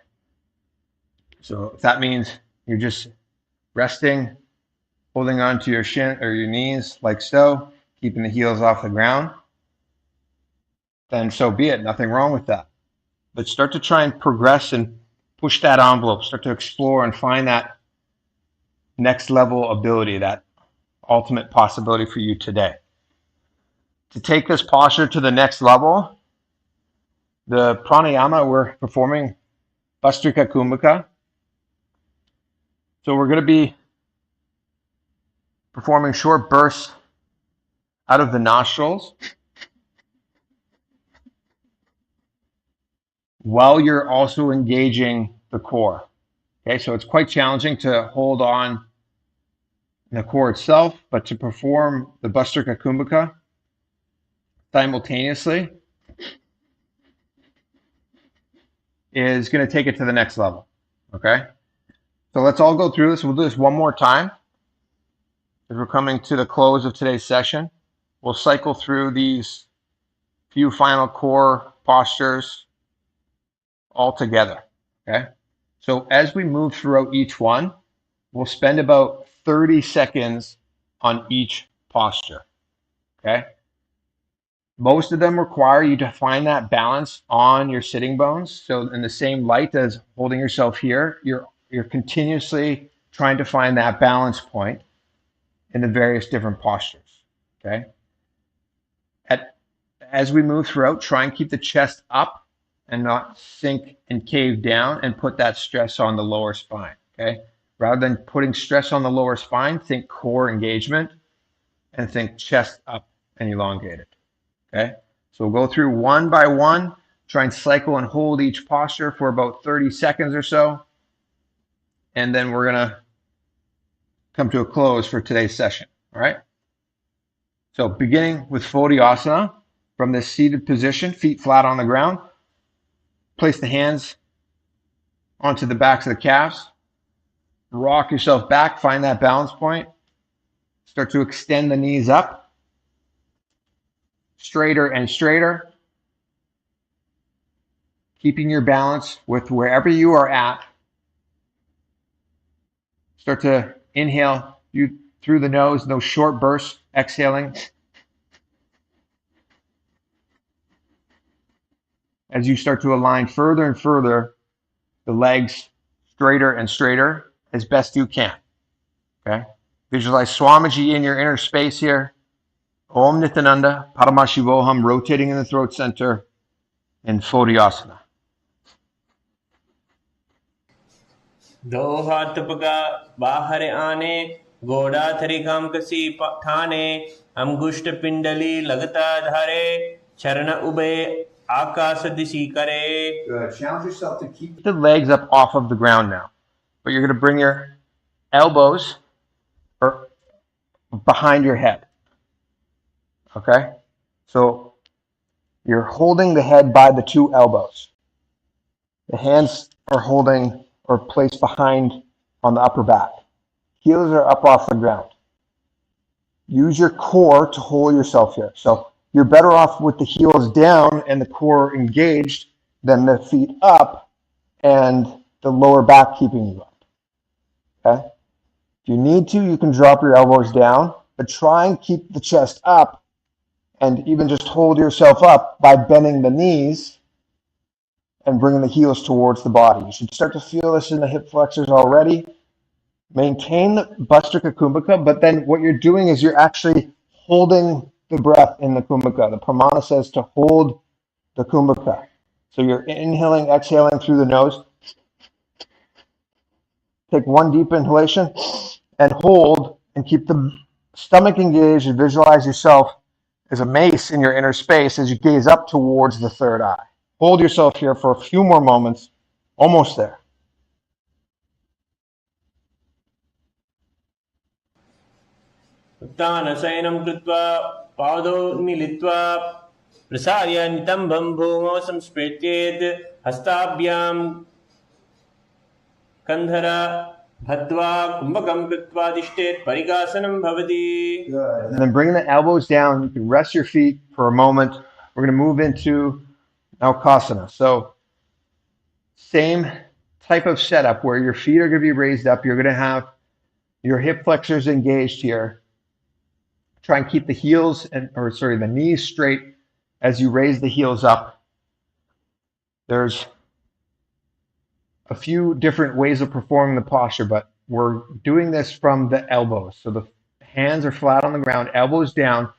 So if that means you're just resting, holding on to your shin or your knees like so, keeping the heels off the ground, then so be it. Nothing wrong with that. But start to try and progress and push that envelope. Start to explore and find that next level ability, that ultimate possibility for you today. To take this posture to the next level, the pranayama we're performing, Bhastrika Kumbhaka. So we're going to be performing short bursts out of the nostrils while you're also engaging the core. Okay, so it's quite challenging to hold on the core itself, but to perform the Bhastrika Kumbhaka simultaneously is going to take it to the next level. Okay, so let's all go through this. We'll do this one more time. As we're coming to the close of today's session, we'll cycle through these few final core postures all together. Okay, so as we move throughout each one, we'll spend about 30 seconds on each posture. Okay, most of them require you to find that balance on your sitting bones. So in the same light as holding yourself here, you're continuously trying to find that balance point in the various different postures. Okay, as we move throughout, try and keep the chest up and not sink and cave down and put that stress on the lower spine. Okay, rather than putting stress on the lower spine, think core engagement and think chest up and elongated. Okay, so we'll go through one by one, try and cycle and hold each posture for about 30 seconds or so, and then we're going to come to a close for today's session. All right, so beginning with Photiasana, from this seated position, feet flat on the ground, place the hands onto the backs of the calves, rock yourself back, find that balance point, start to extend the knees up, straighter and straighter, keeping your balance with wherever you are at. Start to inhale through the nose, no short bursts, exhaling. As you start to align further and further, the legs straighter and straighter as best you can. Okay? Visualize Swamiji in your inner space here. Om Nithyananda, Paramashivoham, rotating in the throat center in Photiasana. दो हाथ पका बाहर आने, घोड़ा थरी काम कसी ठाने, अंगुष्ठ पिंडली लगता धारे, चरण उबे आकाश दिशी करे. Good. Challenge yourself to keep the legs up off of the ground now. But you're going to bring your elbows behind your head. Okay? So you're holding the head by the two elbows. The hands are holding or placed behind on the upper back. Heels are up off the ground. Use your core to hold yourself here. So you're better off with the heels down and the core engaged than the feet up and the lower back keeping you up. Okay? If you need to, you can drop your elbows down, but try and keep the chest up and even just hold yourself up by bending the knees and bringing the heels towards the body. You should start to feel this in the hip flexors already. Maintain the Bhastrika Kumbhaka, but then what you're doing is you're actually holding the breath in the Kumbhaka. The Pramana says to hold the Kumbhaka. So you're inhaling, exhaling through the nose. Take one deep inhalation and hold and keep the stomach engaged and visualize yourself as a mace in your inner space as you gaze up towards the third eye. Hold yourself here for a few more moments. Almost there. उत्तानशयनं कृत्वा पादौ मिलित्वा प्रसार्य नितम्बं भूमौ संस्पृत्येत् हस्ताभ्यां कन्धरा भद्वा कुम्भकं कृत्वा तिष्ठेत् परिकासनं भवति. Good. And then bring the elbows down. You can rest your feet for a moment. We're going to move into Naukasana. So same type of setup where your feet are going to be raised up. You're going to have your hip flexors engaged here. Try and keep the the knees straight as you raise the heels up. There's a few different ways of performing the posture, but we're doing this from the elbows. So the hands are flat on the ground, elbows down.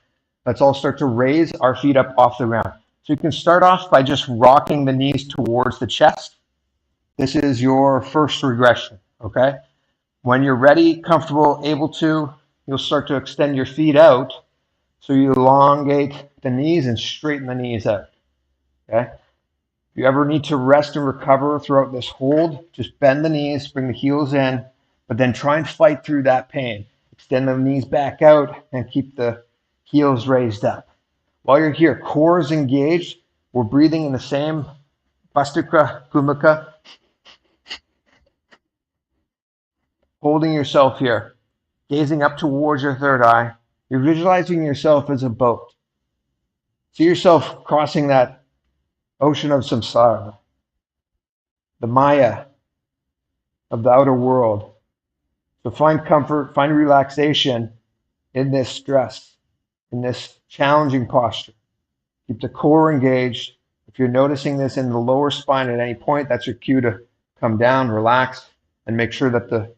Let's all start to raise our feet up off the ground. So you can start off by just rocking the knees towards the chest. This is your first regression, okay? When you're ready, comfortable, able to, you'll start to extend your feet out. So you elongate the knees and straighten the knees out, okay? If you ever need to rest and recover throughout this hold, just bend the knees, bring the heels in, but then try and fight through that pain. Extend the knees back out and keep the heels raised up. While you're here, core is engaged. We're breathing in the same Bhastrika Kumbhaka. Holding yourself here, gazing up towards your third eye. You're visualizing yourself as a boat. See yourself crossing that ocean of samsara, the Maya of the outer world. So find comfort, find relaxation in this stress, in this challenging posture. Keep the core engaged. If you're noticing this in the lower spine at any point, that's your cue to come down, relax, and make sure that the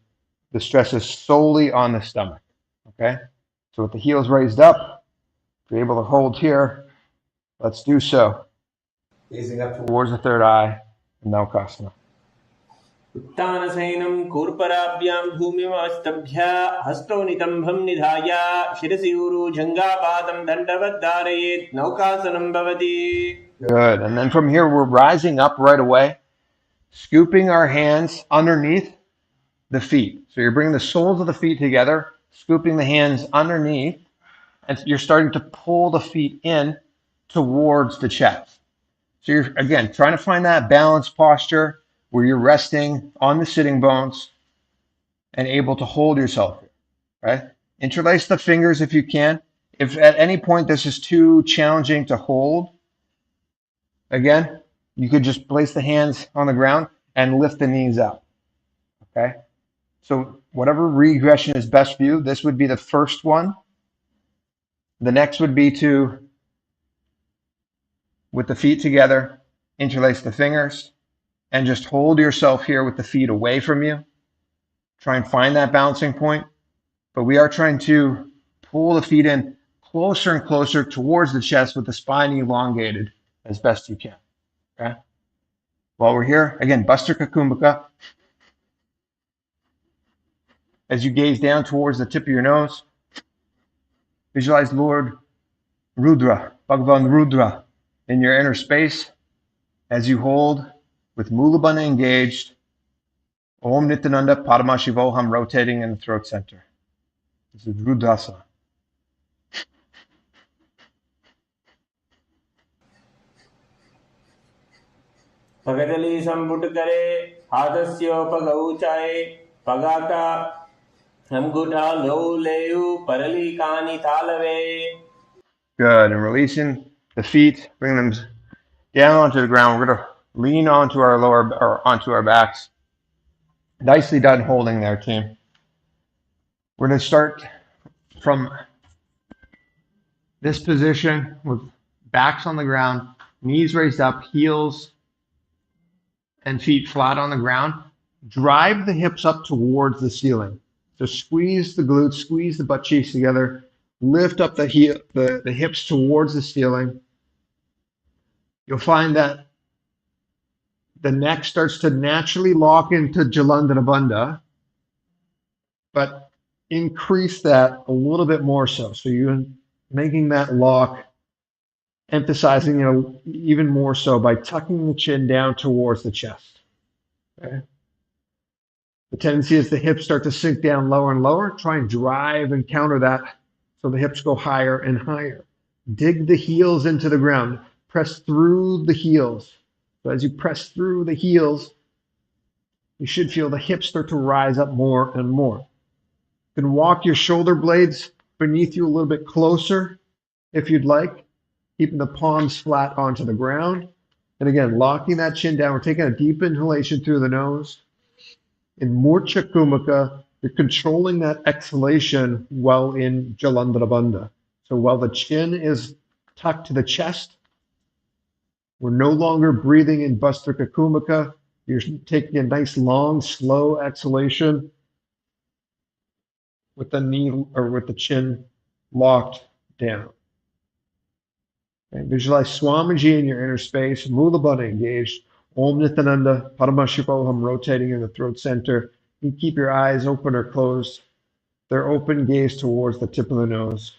stress is solely on the stomach. Okay? So with the heels raised up, if you're able to hold here, let's do so. Gazing up towards the third eye, and Naukasana. उत्तानशयनं कूर्पराभ्यां भूमिमस्तभ्य हस्तौ नितम्भं निधाय शिरसि ऊरुजङ्घापातं दण्डवत् धारयेत् नौकासनं भवति. Good. And then from here, we're rising up right away, scooping our hands underneath the feet. So you're bringing the soles of the feet together, scooping the hands underneath, and you're starting to pull the feet in towards the chest. So you're, again, trying to find that balanced posture where you're resting on the sitting bones and able to hold yourself, right? Interlace the fingers if you can. If at any point this is too challenging to hold, again, you could just place the hands on the ground and lift the knees up, okay? So whatever regression is best for you, this would be the first one. The next would be to, with the feet together, interlace the fingers and just hold yourself here with the feet away from you. Try and find that balancing point. But we are trying to pull the feet in closer and closer towards the chest with the spine elongated as best you can. Okay? While we're here, again, Bhastrika Kumbhaka. As you gaze down towards the tip of your nose, visualize Lord Rudra, Bhagavan Rudra, in your inner space as you hold with Mulabandha engaged, Om Nithyananda Padmashivoham rotating in the throat center. This is Rudrasana. भगतली संपुट करे हाथस्य पगौचाए पगाका अंगूठा लो लेयु परली कानी तालवे. Good. And releasing the feet, bring them down onto the ground. We're going to lean onto our lower or onto our backs. Nicely done holding there, team. We're going to start from this position with backs on the ground, knees raised up, heels and feet flat on the ground. Drive the hips up towards the ceiling. So squeeze the glutes, squeeze the butt cheeks together, lift up the hips towards the ceiling. You'll find that the neck starts to naturally lock into Jalandhara Bandha, but increase that a little bit more so. So you're making that lock, emphasizing it even more so by tucking the chin down towards the chest. Okay? The tendency is the hips start to sink down lower and lower. Try and drive and counter that so the hips go higher and higher. Dig the heels into the ground. Press through the heels. So as you press through the heels, you should feel the hips start to rise up more and more. You can walk your shoulder blades beneath you a little bit closer if you'd like, keeping the palms flat onto the ground. And again, locking that chin down. We're taking a deep inhalation through the nose. In Murcha Kumaka, you're controlling that exhalation while in Jalandhara Bandha. So while the chin is tucked to the chest, we're no longer breathing in Bastrika Kumaka. You're taking a nice, long, slow exhalation with the knee or with the chin locked down. Okay, visualize Swamiji in your inner space, Mulabandha engaged, Om Nithyananda, Padmashivoham rotating in the throat center. You keep your eyes open or closed. They're open, gaze towards the tip of the nose,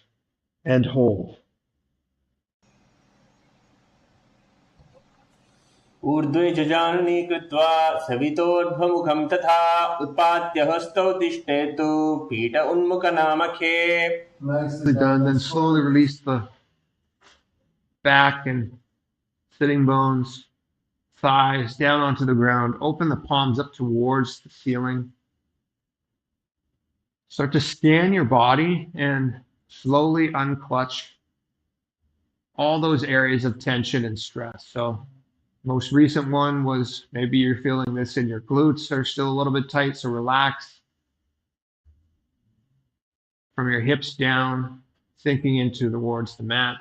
and hold. ऊर्ध्वे जजाननी कृत्वा सवितोर्ध्वमुखं तथा उत्पाद्य हस्तौ तिष्ठेतु पीठ उन्मुखनामखे. Nicely done. Then slowly release the back and sitting bones, thighs down onto the ground. Open the palms up towards the ceiling. Start to scan your body and slowly unclutch all those areas of tension and stress. So most recent one was maybe you're feeling this in your glutes are still a little bit tight, so relax from your hips down, sinking into towards the mat.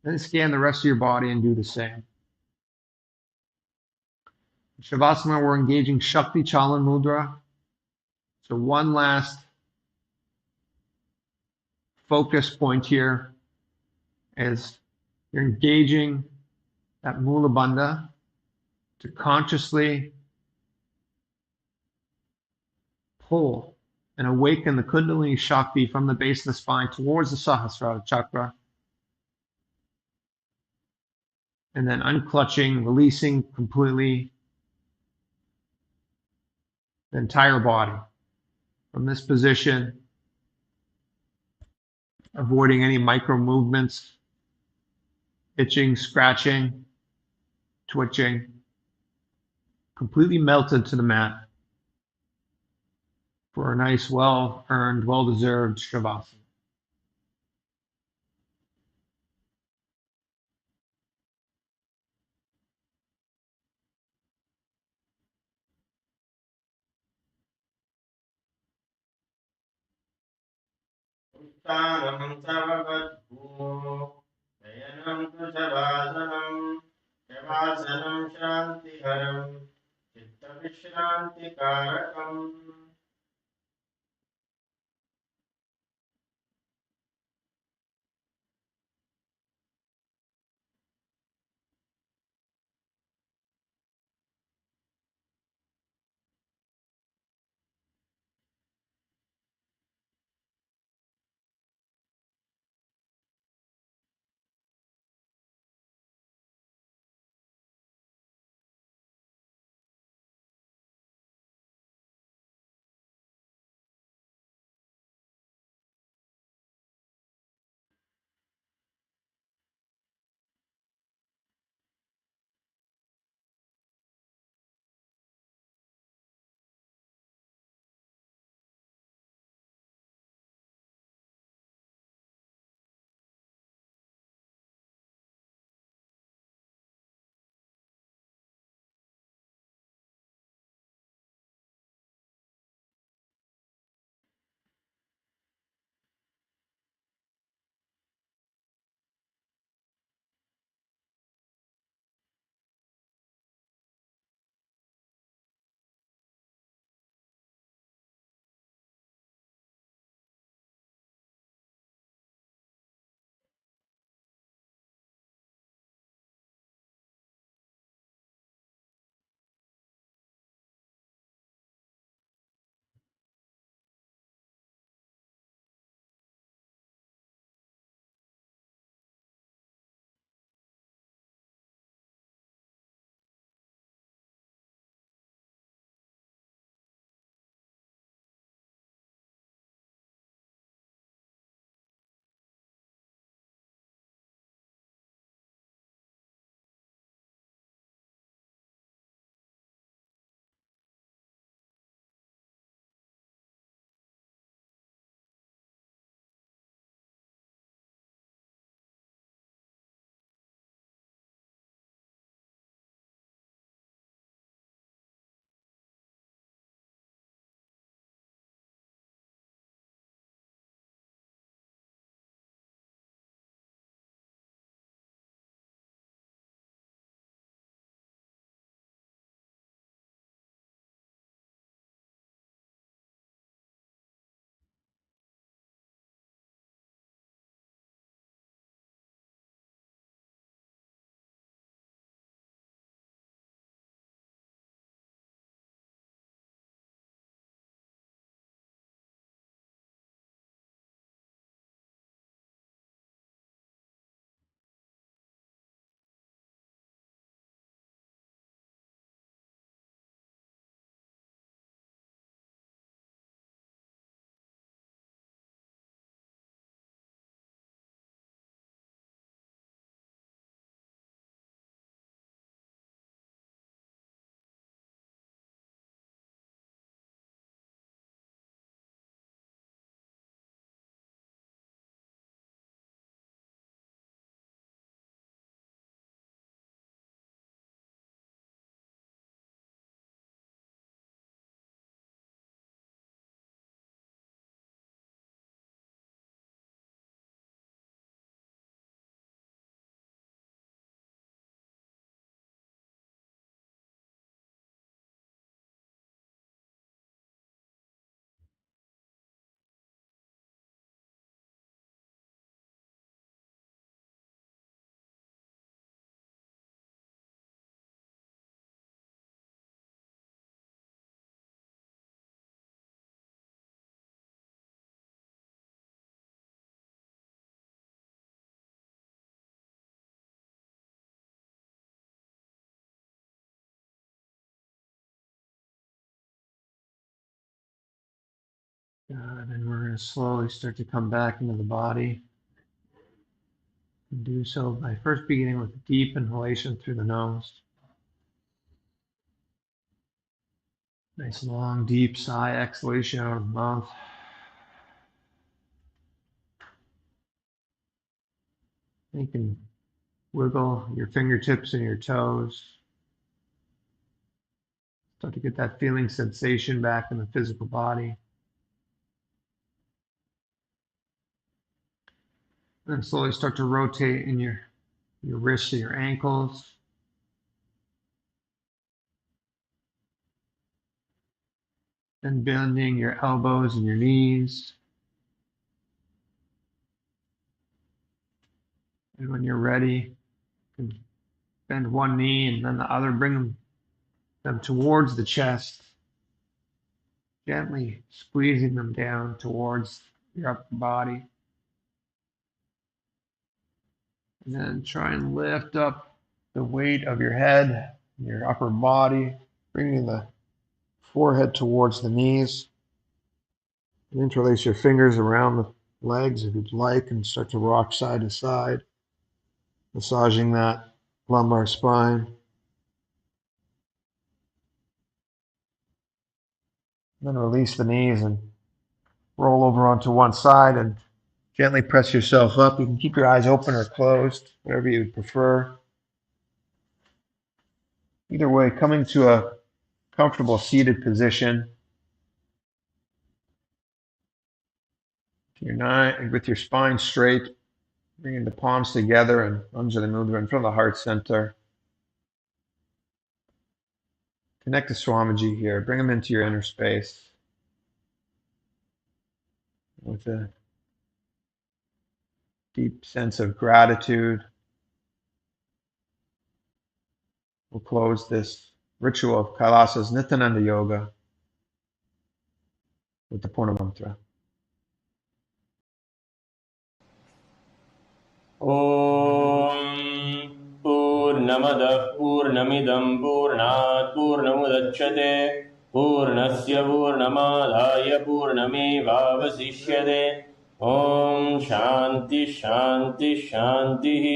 Then scan the rest of your body and do the same. In Shavasana, we're engaging Shakti Chalan Mudra. So one last focus point here is you're engaging that Mulabandha to consciously pull and awaken the Kundalini Shakti from the base of the spine towards the Sahasrara chakra. And then unclutching, releasing completely the entire body. From this position, avoiding any micro movements, itching, scratching, twitching, completely melted to the mat for a nice, well-earned, well-deserved Shavasana. उत्थानं सर्वगतभूमौ शयनं कुशवासनं शवासनं शान्तिहरं चित्तविश्रान्तिकारकम्. And we're going to slowly start to come back into the body. And do so by first beginning with deep inhalation through the nose. Nice long, deep sigh exhalation out of the mouth. You can wiggle your fingertips and your toes. Start to get that feeling sensation back in the physical body. Then slowly start to rotate in your wrists and your ankles. Then bending your elbows and your knees. And when you're ready, you can bend one knee and then the other, bring them towards the chest, gently squeezing them down towards your upper body. And then try and lift up the weight of your head, your upper body, bringing the forehead towards the knees. And interlace your fingers around the legs if you'd like and start to rock side to side, massaging that lumbar spine. Then release the knees and roll over onto one side and gently press yourself up. You can keep your eyes open or closed, whatever you would prefer. Either way, coming to a comfortable seated position. With your spine straight, bringing the palms together and Anjali Mudra in front of the heart center. Connect to Swamiji here. Bring them into your inner space with a deep sense of gratitude. We'll close this ritual of Kailasa's Nithyananda Yoga with the Purna Mantra. ॐ पूर्णमदः पूर्णमिदं पूर्णात् पूर्णमुदच्यते पूर्णस्य पूर्णमादाय पूर्णमेवावशिष्यते ॐ शान्ति शान्ति शान्तिः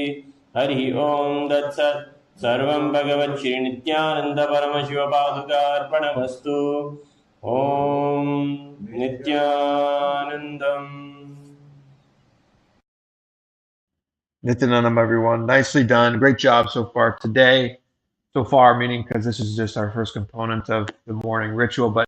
हरिः ॐ तत्सत् सर्वं भगवन् श्री नित्यानन्द परमशिवपादुकार्पणमस्तु ॐ नित्यानन्दम्. Nithyanandam, everyone. Nicely done. Great job so far today. So far, meaning because this is just our first component of the morning ritual, but